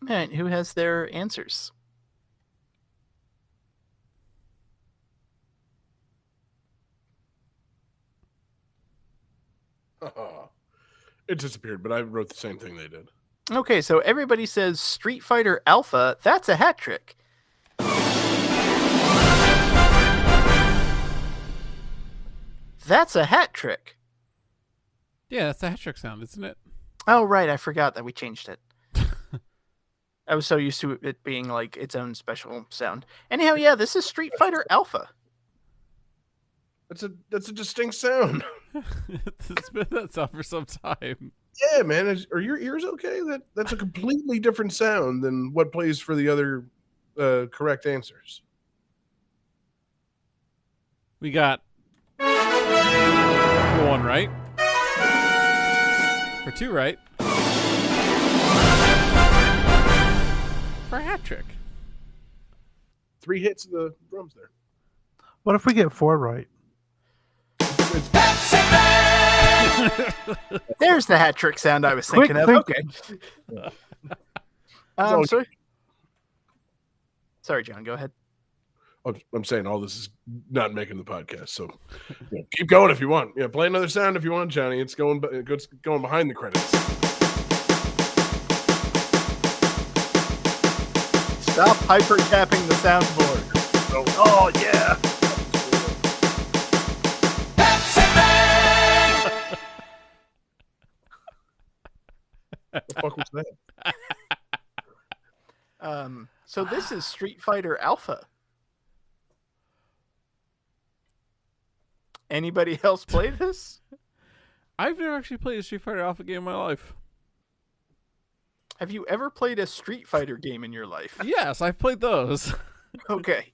Speaker 2: All right, who has their answers?
Speaker 3: It disappeared, but I wrote the same thing they did.
Speaker 2: Okay, so everybody says Street Fighter Alpha. That's a hat trick. That's a hat trick.
Speaker 1: Yeah, that's the hat trick sound, isn't it?
Speaker 2: Oh, right. I forgot that we changed it. I was so used to it being like its own special sound. Anyhow, yeah, this is Street Fighter Alpha.
Speaker 3: That's a distinct sound.
Speaker 1: It's been that sound for some time.
Speaker 3: Yeah, man. Are your ears okay? That's a completely different sound than what plays for the other correct answers.
Speaker 1: We got for one right. For two right. For a hat trick.
Speaker 3: 3 hits of the drums there.
Speaker 4: What if we get 4 right?
Speaker 2: There's the hat trick sound I was thinking of. Okay. Sorry, John, go ahead.
Speaker 3: I'm saying all this is not making the podcast, so keep going if you want. Yeah, play another sound if you want, Johnny. It's going behind the credits.
Speaker 2: Stop hyper tapping the soundboard.
Speaker 3: Oh yeah. What the fuck was that?
Speaker 2: So this is Street Fighter Alpha. Anybody else play this?
Speaker 1: I've never actually played a Street Fighter Alpha game in my life.
Speaker 2: Have you ever played a Street Fighter game in your life?
Speaker 1: Yes, I've played those.
Speaker 2: Okay.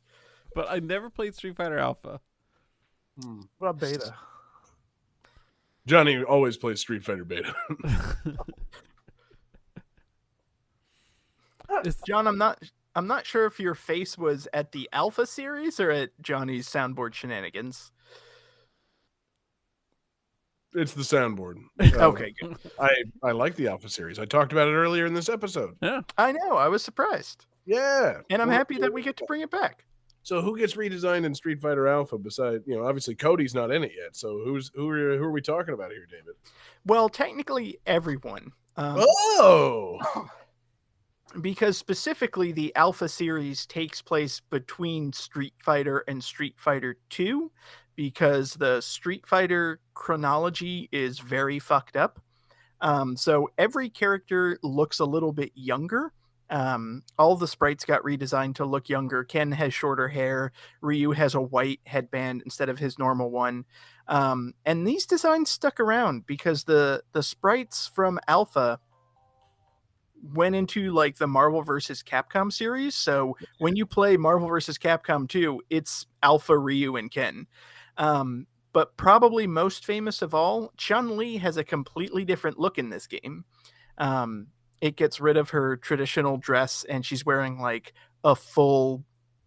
Speaker 1: But I never played Street Fighter Alpha.
Speaker 4: What about beta?
Speaker 3: Johnny always plays Street Fighter Beta.
Speaker 2: John, I'm not sure if your face was at the Alpha series or at Johnny's soundboard shenanigans.
Speaker 3: It's the soundboard.
Speaker 2: Okay, good.
Speaker 3: I like the Alpha series. I talked about it earlier in this episode.
Speaker 1: Yeah.
Speaker 2: I know. I was surprised.
Speaker 3: Yeah.
Speaker 2: And I'm happy that we get to bring it back.
Speaker 3: So who gets redesigned in Street Fighter Alpha besides, obviously Cody's not in it yet. So who are we talking about here, David?
Speaker 2: Well, technically everyone. Because specifically the Alpha series takes place between Street Fighter and Street Fighter 2 because the Street Fighter chronology is very fucked up. So every character looks a little bit younger. All the sprites got redesigned to look younger. Ken has shorter hair. Ryu has a white headband instead of his normal one. And these designs stuck around because the sprites from Alpha went into like the Marvel vs. Capcom series. So when you play Marvel vs. Capcom 2, it's Alpha, Ryu, and Ken. But probably most famous of all, Chun-Li has a completely different look in this game. It gets rid of her traditional dress and she's wearing like a full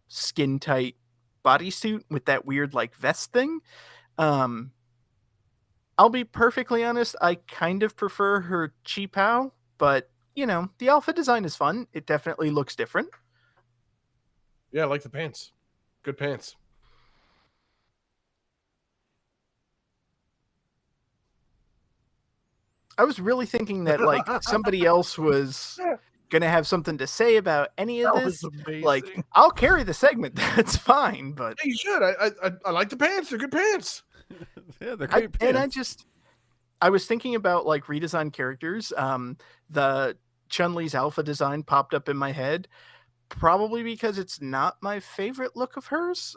Speaker 2: skin tight bodysuit with that weird like vest thing. I'll be perfectly honest, I kind of prefer her Chi Pao, but the Alpha design is fun. It definitely looks different.
Speaker 3: Yeah, I like the pants. Good pants.
Speaker 2: I was really thinking that like somebody else was gonna have something to say about any of
Speaker 4: That
Speaker 2: this.
Speaker 4: was amazing.
Speaker 2: Like, I'll carry the segment. That's fine, but
Speaker 3: Yeah, you should. I like the pants. They're good pants.
Speaker 1: Yeah, they're great pants.
Speaker 2: I was thinking about like redesigned characters. The Chun-Li's Alpha design popped up in my head, probably because it's not my favorite look of hers.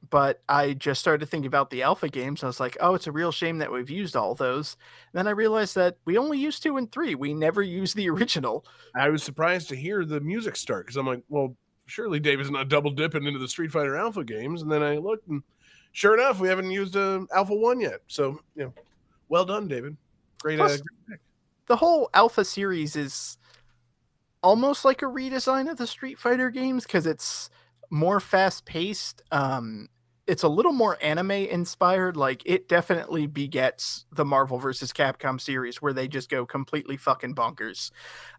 Speaker 2: But I just started thinking about the Alpha games. I was like, oh, it's a real shame that we've used all those. And then I realized that we only used 2 and 3. We never used the original.
Speaker 3: I was surprised to hear the music start because I'm like, well, surely David's not double dipping into the Street Fighter Alpha games. And then I looked, and sure enough, we haven't used Alpha 1 yet. So, well done, David. Great.
Speaker 2: Plus, the whole Alpha series is almost like a redesign of the Street Fighter games because it's more fast-paced. It's a little more anime inspired. Like, it definitely begets the Marvel vs. Capcom series where they just go completely fucking bonkers.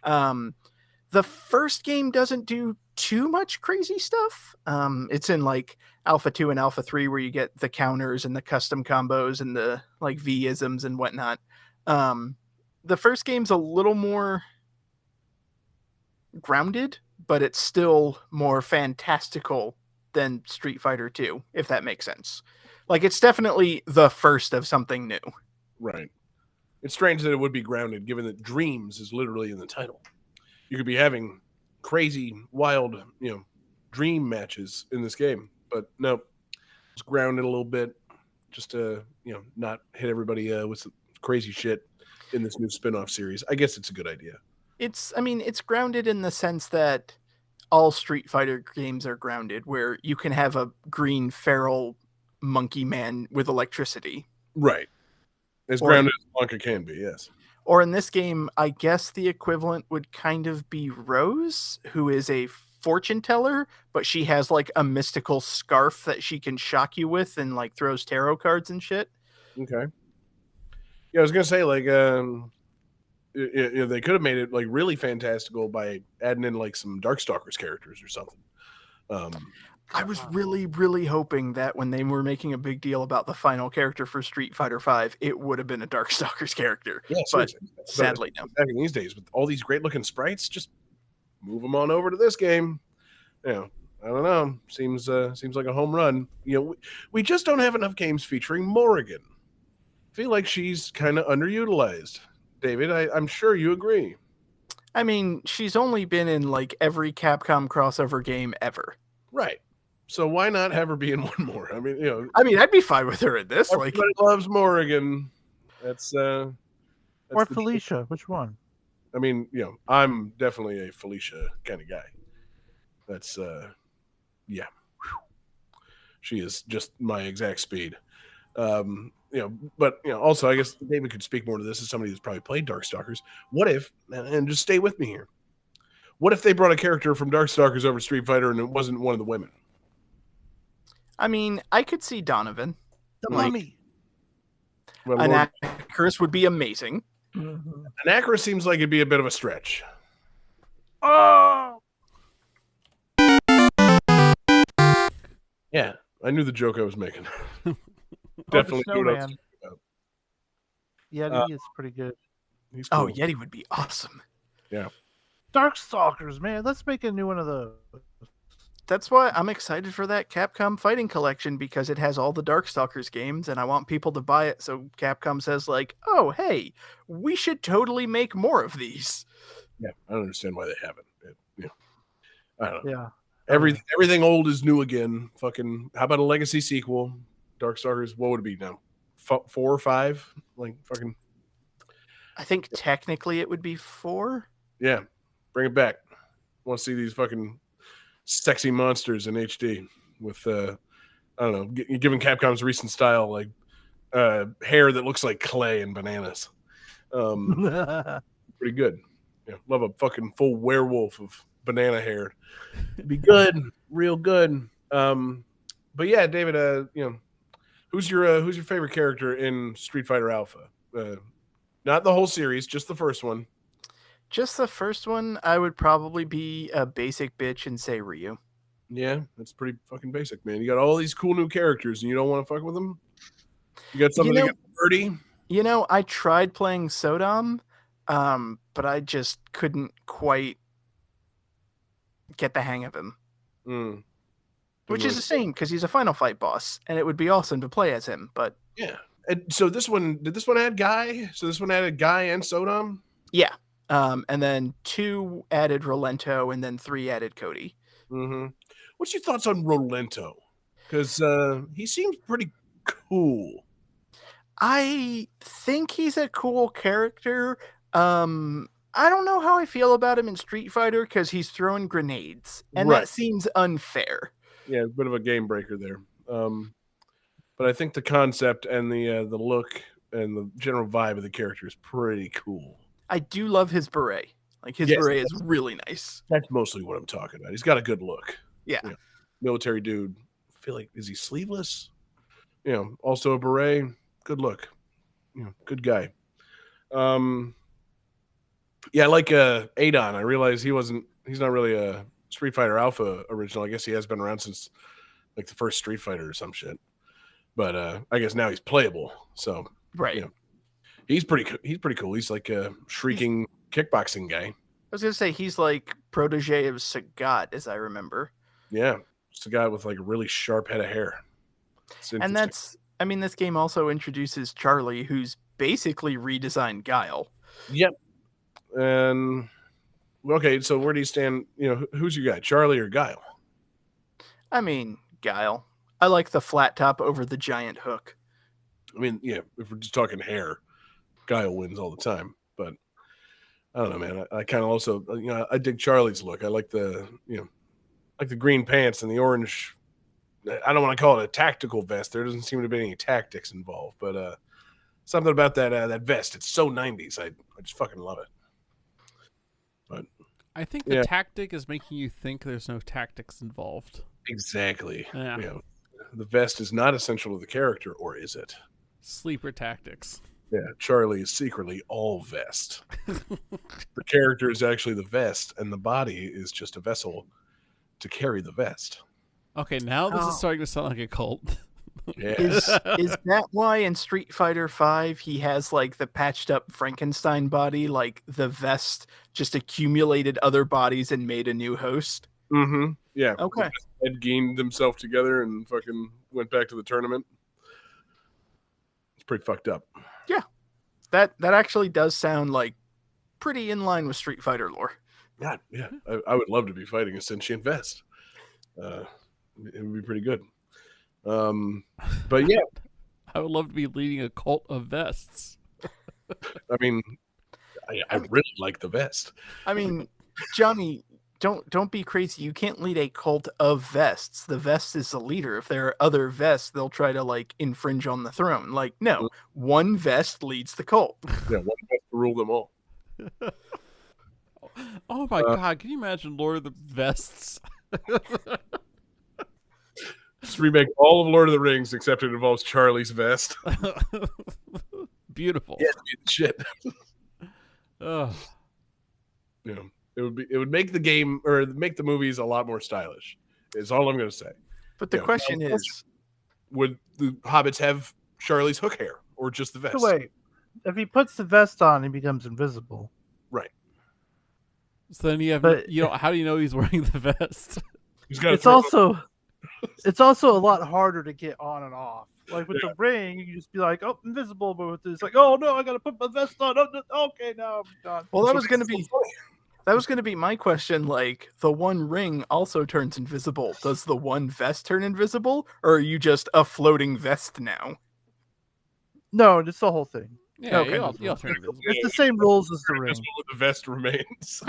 Speaker 2: The first game doesn't do too much crazy stuff. It's in like Alpha 2 and Alpha 3 where you get the counters and the custom combos and the like V-isms and whatnot. The first game's a little more grounded, but it's still more fantastical than Street Fighter 2, if that makes sense. Like, it's definitely the first of something new.
Speaker 3: Right. It's strange that it would be grounded, given that Dreams is literally in the title. You could be having crazy, wild, dream matches in this game, but no, it's grounded a little bit, just to not hit everybody with some crazy shit in this new spin-off series. I guess it's a good idea.
Speaker 2: It's grounded in the sense that all Street Fighter games are grounded, where you can have a green feral monkey man with electricity.
Speaker 3: Right. As grounded as Blanca can be, yes.
Speaker 2: Or in this game, I guess the equivalent would kind of be Rose, who is a fortune teller, but she has like a mystical scarf that she can shock you with and like throws tarot cards and shit.
Speaker 3: Okay. Yeah, I was gonna say like they could have made it like really fantastical by adding in like some Darkstalkers characters or something.
Speaker 2: I was really, really hoping that when they were making a big deal about the final character for Street Fighter V, it would have been a Darkstalkers character.
Speaker 3: Yeah,
Speaker 2: but sadly, no.
Speaker 3: Back in these days, with all these great-looking sprites, just move them on over to this game. I don't know. Seems like a home run. We just don't have enough games featuring Morrigan. I feel like she's kind of underutilized. David, I'm sure you agree.
Speaker 2: I mean, she's only been in like every Capcom crossover game ever.
Speaker 3: Right. So why not have her be in one more? I mean,
Speaker 2: I'd be fine with her in this.
Speaker 3: Everybody loves Morrigan. That's
Speaker 4: or Felicia. Which one?
Speaker 3: I mean, I'm definitely a Felicia kind of guy. That's yeah. She is just my exact speed. But also I guess David could speak more to this as somebody who's probably played Darkstalkers. What if, and just stay with me here, what if they brought a character from Darkstalkers over to Street Fighter and it wasn't one of the women?
Speaker 2: I mean, I could see Donovan.
Speaker 3: The mummy. Well,
Speaker 2: An Actress would be amazing.
Speaker 4: Mhm.
Speaker 3: An Acra seems like it'd be a bit of a stretch.
Speaker 4: Oh,
Speaker 3: Yeah, I knew the joke I was making.
Speaker 4: the
Speaker 3: Definitely knew what I was
Speaker 4: snowman.
Speaker 3: talking
Speaker 4: Yeah,
Speaker 3: Uh,
Speaker 4: he is pretty good.
Speaker 3: He's
Speaker 2: Oh,
Speaker 3: cool.
Speaker 2: Yeti would be awesome.
Speaker 4: Darkstalkers, man. Let's make a new one of those.
Speaker 2: That's why I'm excited for that Capcom Fighting Collection, because it has all the Darkstalkers games, and I want people to buy it. So Capcom says, like, oh, hey, we should totally make more of these.
Speaker 3: Yeah, I don't understand why they haven't. I don't know.
Speaker 4: Yeah.
Speaker 3: Everything old is new again. Fucking, how about a legacy sequel? Darkstalkers, what would it be now? 4 or 5? Like, fucking,
Speaker 2: I think technically it would be 4.
Speaker 3: yeah, bring it back. Want to see these fucking sexy monsters in HD with, I don't know, given Capcom's recent style, like hair that looks like clay and bananas. Pretty good. Yeah, love a fucking full werewolf of banana hair. It'd be good, real good. But yeah, David, who's your favorite character in Street Fighter Alpha? Not the whole series, just the first one.
Speaker 2: Just the first one, I would probably be a basic bitch and say Ryu.
Speaker 3: Yeah, that's pretty fucking basic, man. You got all these cool new characters, and you don't want to fuck with them. You got something to get dirty.
Speaker 2: I tried playing Sodom, but I just couldn't quite get the hang of him. Which is a shame, because he's a Final Fight boss, and it would be awesome to play as him. But
Speaker 3: yeah, and so did this one add Guy? So this one added Guy and Sodom?
Speaker 2: Yeah. And then 2 added Rolento, and then 3 added Cody.
Speaker 3: Mm-hmm. What's your thoughts on Rolento? Because he seems pretty cool.
Speaker 2: I think he's a cool character. I don't know how I feel about him in Street Fighter, because he's throwing grenades, and
Speaker 3: Right.
Speaker 2: that seems unfair.
Speaker 3: Yeah, a bit of a game breaker there. But I think the concept and the look and the general vibe of the character is pretty cool.
Speaker 2: I do love his beret. Like, his
Speaker 3: Yes,
Speaker 2: beret is really nice.
Speaker 3: That's mostly what I'm talking about. He's got a good look.
Speaker 2: Yeah.
Speaker 3: Military dude. I feel like, is he sleeveless? Also a beret. Good look. Good guy. Yeah, like Adon. I realize he's not really a Street Fighter Alpha original. I guess he has been around since like the first Street Fighter or some shit. But I guess now he's playable. So
Speaker 2: Right.
Speaker 3: he's pretty cool. He's like a shrieking kickboxing guy.
Speaker 2: I was going to say, he's like protege of Sagat, as I remember.
Speaker 3: Yeah. Just a guy with like a really sharp head of hair.
Speaker 2: And this game also introduces Charlie, who's basically redesigned Guile.
Speaker 3: Yep. And okay, so where do you stand? Who's your guy, Charlie or Guile?
Speaker 2: I mean, Guile. I like the flat top over the giant hook.
Speaker 3: I mean, yeah, if we're just talking hair, Guile wins all the time. But I don't know, man. I kind of also, I dig Charlie's look. I like the, like the green pants and the orange. I don't want to call it a tactical vest. There doesn't seem to be any tactics involved, but something about that vest. It's so 90s. I just fucking love it. But
Speaker 1: I think the tactic is making you think there's no tactics involved.
Speaker 3: Exactly.
Speaker 1: Yeah.
Speaker 3: The vest is not essential to the character, or is it?
Speaker 1: Sleeper tactics.
Speaker 3: Yeah, Charlie is secretly all vest. The character is actually the vest, and the body is just a vessel to carry the vest.
Speaker 1: Okay, now this is starting to sound like a cult.
Speaker 3: Yeah.
Speaker 2: Is that why in Street Fighter V he has like the patched up Frankenstein body, like the vest just accumulated other bodies and made a new host?
Speaker 3: Mm-hmm. Yeah.
Speaker 2: Okay.
Speaker 3: Ed gained himself together and fucking went back to the tournament. It's pretty fucked up.
Speaker 2: Yeah. That actually does sound like pretty in line with Street Fighter lore.
Speaker 3: God, yeah. I would love to be fighting a sentient vest. It would be pretty good. But yeah.
Speaker 1: I would love to be leading a cult of vests.
Speaker 3: I mean, I really like the vest.
Speaker 2: I mean, Johnny, don't be crazy. You can't lead a cult of vests. The vest is the leader. If there are other vests, they'll try to like infringe on the throne. Like, no, one vest leads the cult.
Speaker 3: Yeah, one has to rule them all.
Speaker 1: Oh my god, can you imagine Lord of the Vests?
Speaker 3: Just remake all of Lord of the Rings except it involves Charlie's vest.
Speaker 1: Beautiful.
Speaker 3: Yeah, shit.
Speaker 1: Ugh.
Speaker 3: You know, it would make the game or make the movies a lot more stylish. Is all I'm going to say.
Speaker 2: But the question is,
Speaker 3: would the hobbits have Charlie's hook hair or just the vest?
Speaker 4: So wait, if he puts the vest on, he becomes invisible.
Speaker 3: Right.
Speaker 1: So then you have, how do you know he's wearing the vest?
Speaker 3: He's got.
Speaker 4: It's also a lot harder to get on and off. Like with the ring, you can just be like, "Oh, invisible," but with this, like, "Oh no, I got to put my vest on." Oh, no, okay, now I'm done.
Speaker 2: Well, that was going to be my question. Like, the one ring also turns invisible. Does the one vest turn invisible, or are you just a floating vest now?
Speaker 4: No, it's the whole thing.
Speaker 1: Yeah,
Speaker 2: Okay.
Speaker 1: you'll turn invisible.
Speaker 4: It's the same rules as the ring.
Speaker 3: The vest remains.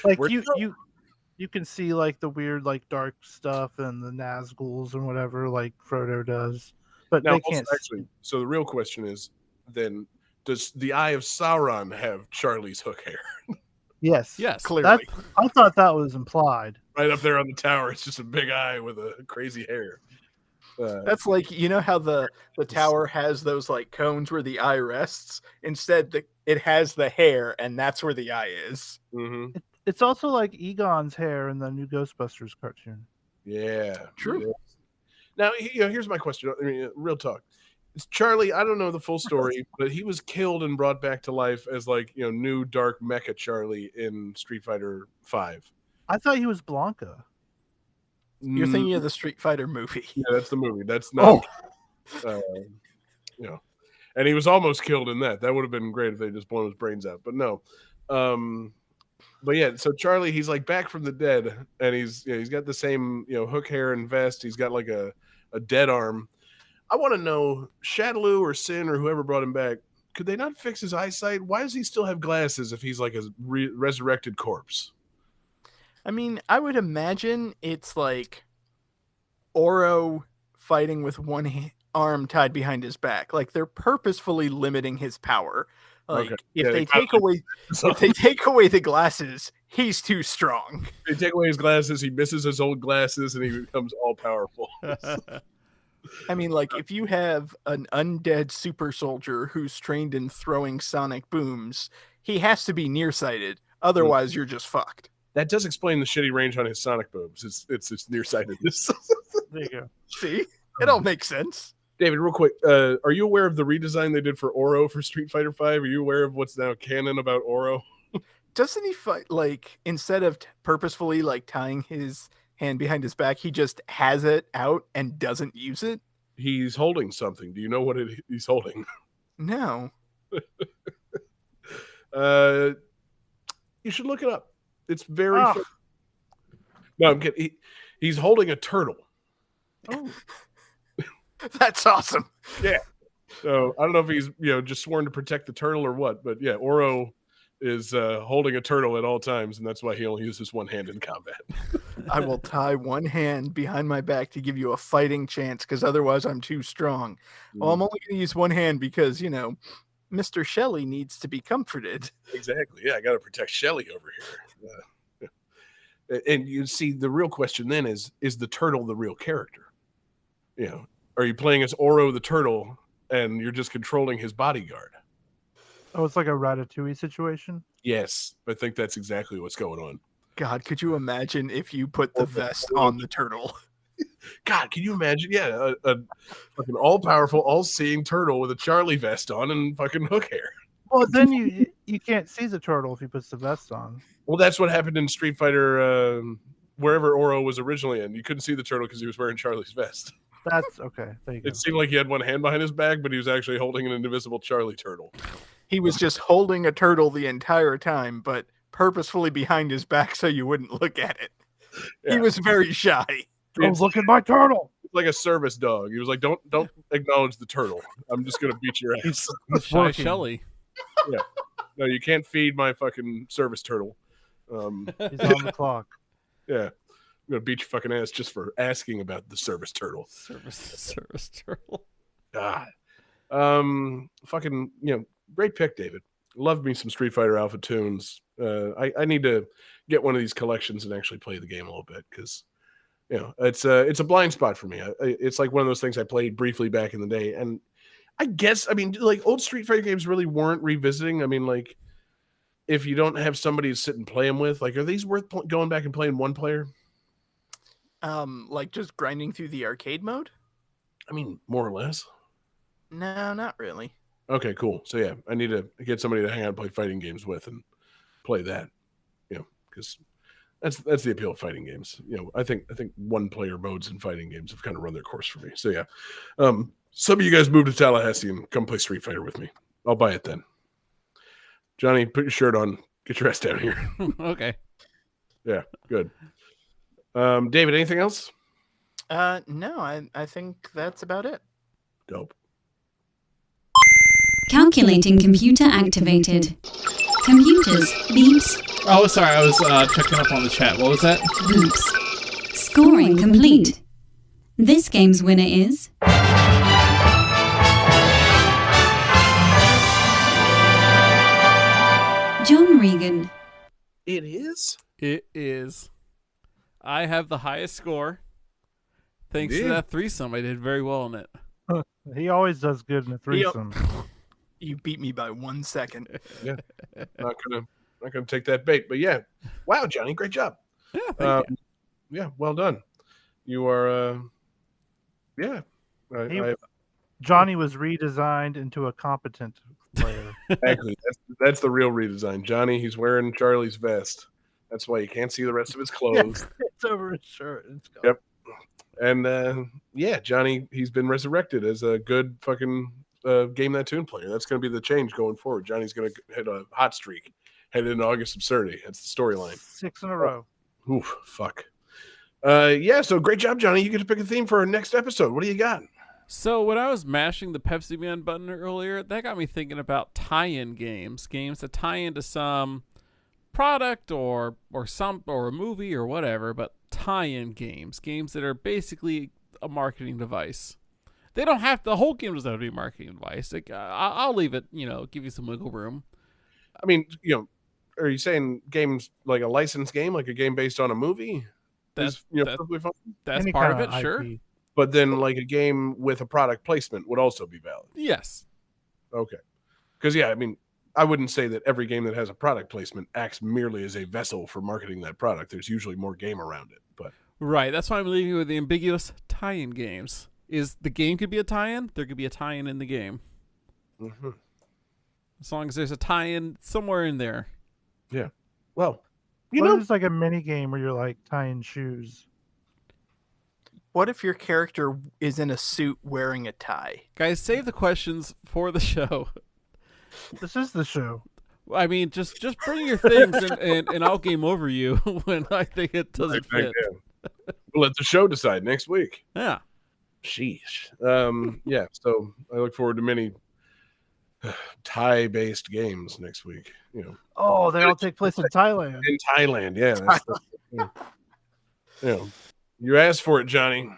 Speaker 4: Like you can see like the weird like dark stuff and the Nazguls and whatever like Frodo does, but
Speaker 3: Now,
Speaker 4: they can't.
Speaker 3: actually, so the real question is then: does the Eye of Sauron have Charlie's hook hair?
Speaker 4: Yes,
Speaker 2: Clearly.
Speaker 4: I thought that was implied.
Speaker 3: Right up there on the tower, it's just a big eye with a crazy hair.
Speaker 2: That's like, you know how the tower has those like cones where the eye rests? Instead, it has the hair, and that's where the eye is.
Speaker 3: Mm-hmm.
Speaker 4: It's also like Egon's hair in the new Ghostbusters cartoon.
Speaker 3: Yeah,
Speaker 2: True.
Speaker 3: Yeah. Now, here's my question. I mean, real talk. It's Charlie, I don't know the full story, but he was killed and brought back to life as like, new dark mecha Charlie in Street Fighter 5.
Speaker 4: I thought he was Blanca.
Speaker 2: You're thinking of the Street Fighter movie.
Speaker 3: Yeah, that's the movie. That's not. And he was almost killed in that. That would have been great if they just blown his brains out. But no. But yeah, so Charlie, he's like back from the dead, and he's got the same hook hair and vest. He's got like a dead arm. I want to know, Shadaloo or Sin or whoever brought him back, could they not fix his eyesight? Why does he still have glasses if he's like a resurrected corpse?
Speaker 2: I mean, I would imagine it's like Oro fighting with one arm tied behind his back. Like, they're purposefully limiting his power. Like, if they take away the glasses, he's too strong.
Speaker 3: If they take away his glasses, he misses his old glasses, and he becomes all powerful.
Speaker 2: I mean, like, if you have an undead super soldier who's trained in throwing sonic booms, he has to be nearsighted. Otherwise, you're just fucked.
Speaker 3: That does explain the shitty range on his sonic booms. It's nearsightedness.
Speaker 4: There you go.
Speaker 2: See? It all makes sense.
Speaker 3: David, real quick, are you aware of the redesign they did for Oro for Street Fighter 5? Are you aware of what's now canon about Oro?
Speaker 2: Doesn't he fight, like, instead of purposefully, like, tying his hand behind his back, he just has it out and doesn't use it?
Speaker 3: He's holding something. Do you know what he's holding?
Speaker 2: No.
Speaker 3: You should look it up. It's very fun. No, I'm kidding. He's holding a turtle.
Speaker 2: Oh. That's awesome.
Speaker 3: Yeah. So I don't know if he's just sworn to protect the turtle or what, but yeah, Oro is holding a turtle at all times, and that's why he only uses one hand in combat.
Speaker 2: I will tie one hand behind my back to give you a fighting chance, because otherwise I'm too strong. Well, I'm only going to use one hand because, Mr. Shelley needs to be comforted.
Speaker 3: Exactly. Yeah, I got to protect Shelley over here. And you see, the real question then is the turtle the real character? Are you playing as Oro the turtle and you're just controlling his bodyguard?
Speaker 4: Oh, it's like a Ratatouille situation?
Speaker 3: Yes, I think that's exactly what's going on.
Speaker 2: God, could you imagine if you put the vest on the turtle?
Speaker 3: God, can you imagine? Yeah, a fucking all-powerful, all-seeing turtle with a Charlie vest on and fucking hook hair.
Speaker 4: Well, then you can't see the turtle if he puts the vest on.
Speaker 3: Well, that's what happened in Street Fighter, wherever Oro was originally in. You couldn't see the turtle because he was wearing Charlie's vest.
Speaker 4: That's okay. There you go.
Speaker 3: It seemed like he had one hand behind his back, but he was actually holding an invisible Charlie turtle.
Speaker 2: He was just holding a turtle the entire time, but purposefully behind his back so you wouldn't look at it. Yeah. He was very shy.
Speaker 4: Don't look at my turtle.
Speaker 3: Like a service dog. He was like, don't acknowledge the turtle. I'm just going to beat your ass.
Speaker 1: Shy Shelley.
Speaker 3: Yeah. No, you can't feed my fucking service turtle.
Speaker 4: He's on the clock.
Speaker 3: Yeah. I'm gonna beat your fucking ass just for asking about the service turtle.
Speaker 1: Service turtle.
Speaker 3: God. Fucking, great pick, David. Love me some Street Fighter Alpha tunes. I need to get one of these collections and actually play the game a little bit because, it's a blind spot for me. It's like one of those things I played briefly back in the day, and I guess like old Street Fighter games really weren't revisiting. I mean, like if you don't have somebody to sit and play them with, like are these worth going back and playing one player?
Speaker 2: Like just grinding through the arcade mode?
Speaker 3: I mean, more or less.
Speaker 2: No, not really.
Speaker 3: Okay, cool. So yeah, I need to get somebody to hang out and play fighting games with and play that. Because that's the appeal of fighting games. I think one player modes in fighting games have kind of run their course for me. So yeah, some of you guys move to Tallahassee and come play Street Fighter with me. I'll buy it then. Johnny, put your shirt on. Get your ass down here.
Speaker 1: Okay.
Speaker 3: Yeah, good. David, anything else?
Speaker 2: No, I think that's about it.
Speaker 3: Dope.
Speaker 5: Calculating computer activated. Computers, beeps,
Speaker 1: Oh, sorry, I was checking up on the chat. What was that?
Speaker 5: beeps. Scoring complete. This game's winner is... John Regan.
Speaker 3: It is?
Speaker 1: It is. I have the highest score. Thanks to
Speaker 3: Yeah.
Speaker 1: that threesome, I did very well in it.
Speaker 4: He always does good in a threesome.
Speaker 2: You beat me by 1 second.
Speaker 3: Yeah. Not gonna take that bait, but yeah. Wow, Johnny, great job.
Speaker 1: Yeah, thank you.
Speaker 3: Yeah, well done. You are yeah.
Speaker 4: Johnny was redesigned into a competent player.
Speaker 3: Exactly. That's the real redesign. Johnny, he's wearing Charlie's vest. That's why you can't see the rest of his clothes.
Speaker 4: It's over his shirt.
Speaker 3: Yep. And yeah, Johnny, he's been resurrected as a good fucking Game That Tune player. That's going to be the change going forward. Johnny's going to hit a hot streak headed into August Absurdity. That's the storyline.
Speaker 4: 6 in a row.
Speaker 3: Oof, fuck. Yeah, so great job, Johnny. You get to pick a theme for our next episode. What do you got?
Speaker 1: So when I was mashing the Pepsi Man button earlier, that got me thinking about tie-in games that tie into some product or a movie or whatever, but tie-in games that are basically a marketing device. They don't have the whole game doesn't have to be a marketing device. Like I'll leave it, give you some wiggle room.
Speaker 3: I mean, are you saying games like a licensed game, like a game based on a movie?
Speaker 1: That's
Speaker 3: perfectly fine.
Speaker 1: That's
Speaker 4: Any
Speaker 1: part of
Speaker 4: kind
Speaker 1: it, sure.
Speaker 4: IP.
Speaker 3: But then, like a game with a product placement would also be valid.
Speaker 1: Yes.
Speaker 3: Okay. Because yeah, I mean, I wouldn't say that every game that has a product placement acts merely as a vessel for marketing that product. There's usually more game around it. But
Speaker 1: Right. That's why I'm leaving you with the ambiguous tie-in games. Is the game could be a tie-in? There could be a tie-in in the game.
Speaker 3: mm-hmm.
Speaker 1: As long as there's a tie-in somewhere in there.
Speaker 3: Yeah. Well,
Speaker 4: It's like a mini game where you're like tying shoes.
Speaker 2: What if your character is in a suit wearing a tie?
Speaker 1: Guys, save the questions for the show.
Speaker 4: This is the show.
Speaker 1: I mean, just bring your things and I'll game over you when I think it doesn't fit.
Speaker 3: We'll let the show decide next week.
Speaker 1: Yeah.
Speaker 3: Sheesh. Yeah. So I look forward to many Thai-based games next week.
Speaker 4: Oh, they all take place in Thailand.
Speaker 3: In Thailand, yeah. You asked for it, Johnny.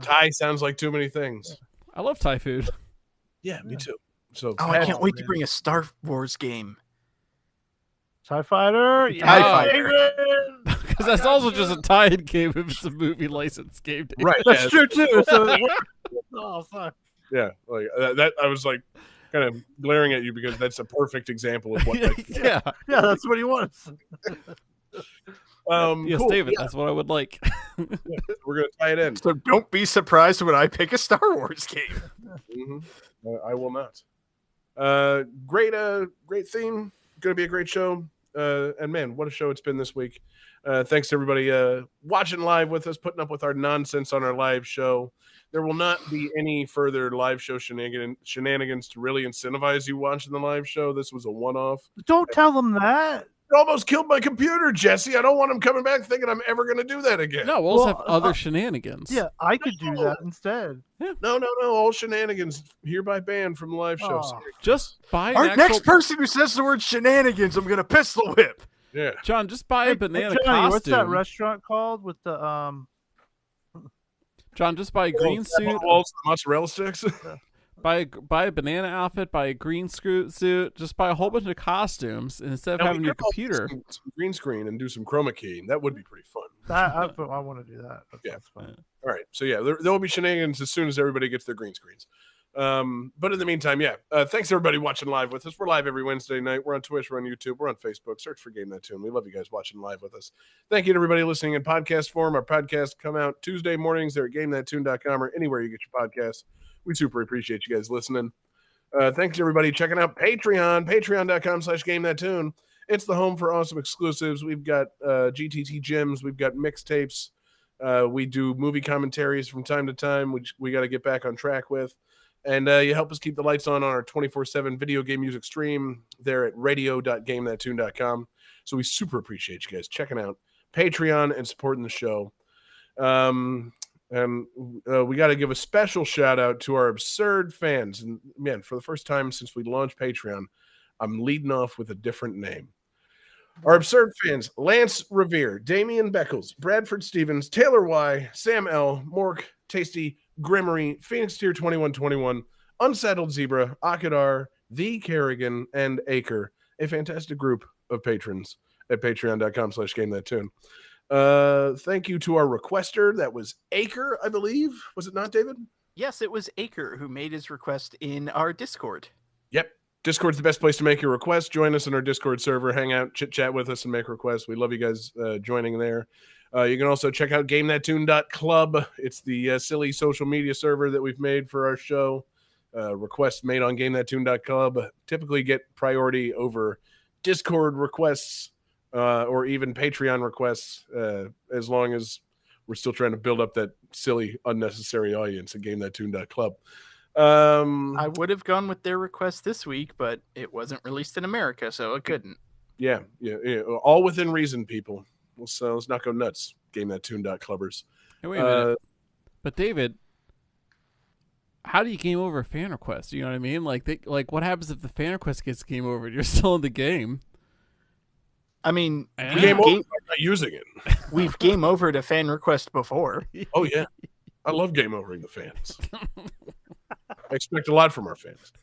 Speaker 3: Thai sounds like too many things.
Speaker 1: I love Thai food.
Speaker 3: Yeah, me too. So
Speaker 2: I can't wait to bring a Star Wars game.
Speaker 4: TIE Fighter?
Speaker 2: TIE Fighter.
Speaker 1: Because that's also just a tie-in game if it's a movie license game.
Speaker 3: Right.
Speaker 4: That's true, too. So, oh, fuck.
Speaker 3: Yeah, like that. I was like kind of glaring at you because that's a perfect example of what.
Speaker 1: Yeah,
Speaker 4: that's what he wants.
Speaker 1: yes,
Speaker 3: cool.
Speaker 1: David,
Speaker 3: Yeah.
Speaker 1: that's what I would like.
Speaker 3: Yeah, we're gonna tie it in.
Speaker 2: So don't be surprised when I pick a Star Wars game.
Speaker 3: Mm-hmm. I will not. Great theme. Gonna be a great show. And man, what a show it's been this week. Thanks to everybody watching live with us, putting up with our nonsense on our live show. There will not be any further live show shenanigans to really incentivize you watching the live show. This was a one-off.
Speaker 4: Don't tell them that.
Speaker 3: It almost killed my computer, Jesse. I don't want them coming back thinking I'm ever going to do that again.
Speaker 1: No, we'll also have other shenanigans.
Speaker 4: Yeah, I could do that instead.
Speaker 1: Yeah.
Speaker 3: No. All shenanigans hereby banned from the live show.
Speaker 4: Oh.
Speaker 1: Just buy
Speaker 2: Our
Speaker 1: an actual...
Speaker 2: next person who says the word shenanigans, I'm going to pistol whip.
Speaker 3: Yeah.
Speaker 1: John, just buy a banana
Speaker 4: Johnny,
Speaker 1: costume.
Speaker 4: what's that restaurant called with the
Speaker 1: John, just buy a green suit.
Speaker 3: Mozzarella sticks.
Speaker 1: Buy a banana outfit, buy a green suit, just buy a whole bunch of costumes, and instead of having your computer.
Speaker 3: Some green screen and do some chroma keying. That would be pretty fun.
Speaker 4: I want to do that. That's fun.
Speaker 3: All right. So, yeah, there will be shenanigans as soon as everybody gets their green screens. But in the meantime, thanks everybody watching live with us. We're live every Wednesday night. We're on Twitch, we're on YouTube, we're on Facebook. Search for Game That Tune. We love you guys watching live with us. Thank you to everybody listening in podcast form. Our podcasts come out Tuesday mornings. They're at GameThatTune.com or anywhere you get your podcasts. We super appreciate you guys listening. Thanks to everybody checking out Patreon, patreon.com/GameThatTune. It's the home for awesome exclusives. We've got GTT gyms, we've got mixtapes. We do movie commentaries from time to time, which we got to get back on track with. And you help us keep the lights on our 24/7 video game music stream there at radio.gamethattune.com. So we super appreciate you guys checking out Patreon and supporting the show. And we got to give a special shout out to our absurd fans. And man, for the first time since we launched Patreon, I'm leading off with a different name. Our absurd fans: Lance Revere, Damian Beckles, Bradford Stevens, Taylor Y, Sam L, Mork, Tasty, Grimmery, Phoenix Tier 2121, Unsettled Zebra, Akadar, The Kerrigan, and Acre, a fantastic group of patrons at patreon.com/GameThatTune. Thank you to our requester. That was Acre, I believe. Was it not, David?
Speaker 2: Yes, it was Acre who made his request in our Discord.
Speaker 3: Yep. Discord's the best place to make your requests. Join us in our Discord server, hang out, chit-chat with us, and make requests. We love you guys joining there. You can also check out GameThatTune.club. It's the silly social media server that we've made for our show. Requests made on GameThatTune.club typically get priority over Discord requests or even Patreon requests, as long as we're still trying to build up that silly, unnecessary audience at GameThatTune.club.
Speaker 2: I would have gone with their request this week, but it wasn't released in America, so it couldn't.
Speaker 3: Yeah. All within reason, people. So let's not go nuts. GameThatTune.clubbers.
Speaker 1: Hey, wait a minute. But David, how do you game over a fan request? You know what I mean? Like what happens if the fan request gets game over and you're still in the game?
Speaker 2: I mean,
Speaker 3: game over by not using it.
Speaker 2: We've game overed a fan request before.
Speaker 3: Oh yeah, I love game overing the fans. I expect a lot from our fans.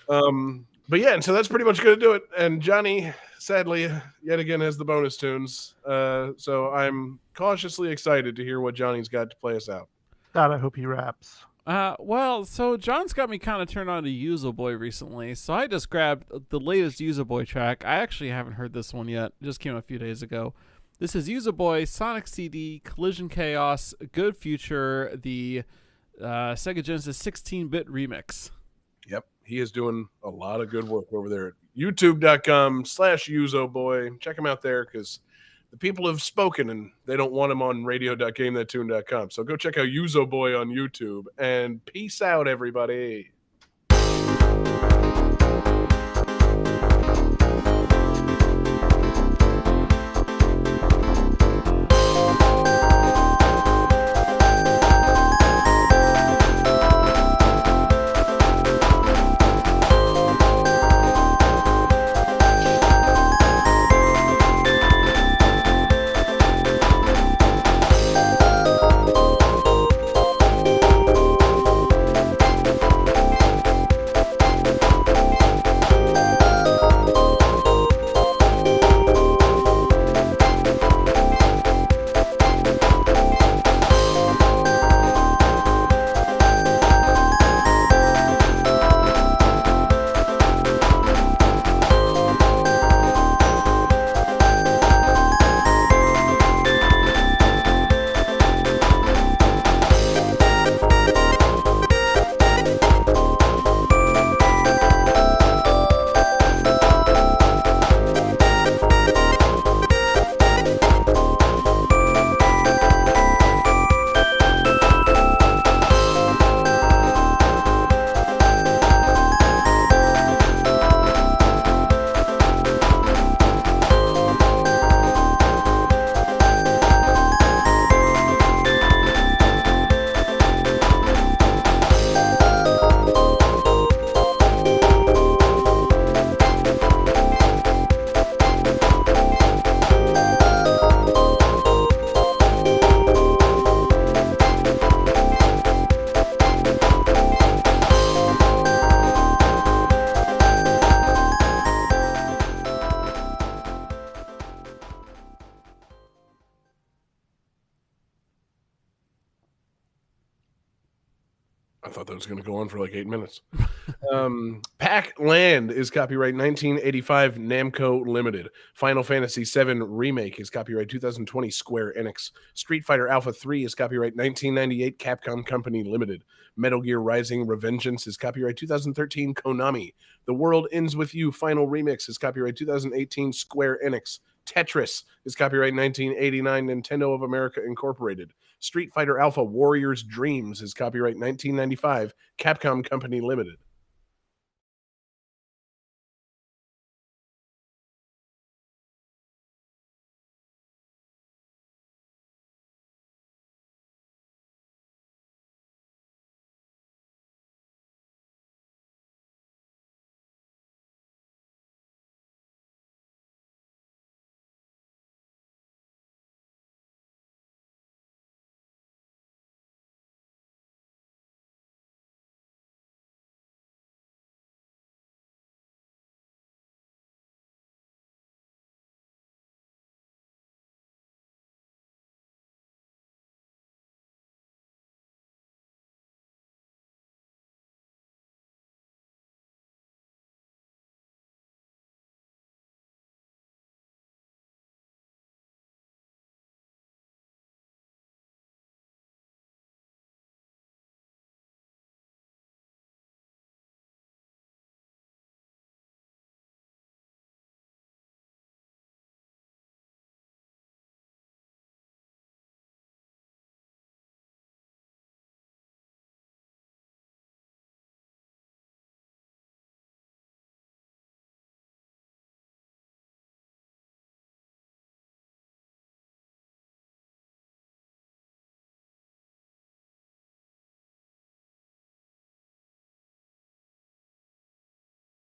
Speaker 3: But yeah, and so that's pretty much going to do it. And Johnny, sadly, yet again has the bonus tunes. So I'm cautiously excited to hear what Johnny's got to play us out.
Speaker 4: God, I hope he raps.
Speaker 1: Well, so John's got me kind of turned on to Yuzo Boy recently, so I just grabbed the latest Yuzo Boy track. I actually haven't heard this one yet. It just came out a few days ago. This is Yuzo Boy, Sonic CD, Collision Chaos, Good Future, the Sega Genesis 16-bit remix.
Speaker 3: Yep, he is doing a lot of good work over there at youtube.com/UzoBoy. Check him out there because the people have spoken and they don't want him on radio.gamethattune.com. So go check out Yuzo Boy on YouTube and peace out, everybody. I thought that was going to go on for like 8 minutes. Pac-Land is copyright 1985 Namco Limited. Final Fantasy VII Remake is copyright 2020 Square Enix. Street Fighter Alpha 3 is copyright 1998 Capcom Company Limited. Metal Gear Rising Revengeance is copyright 2013 Konami. The World Ends With You Final Remix is copyright 2018 Square Enix. Tetris is copyright 1989 Nintendo of America Incorporated. Street Fighter Alpha Warriors Dreams is copyright 1995 Capcom Company Limited.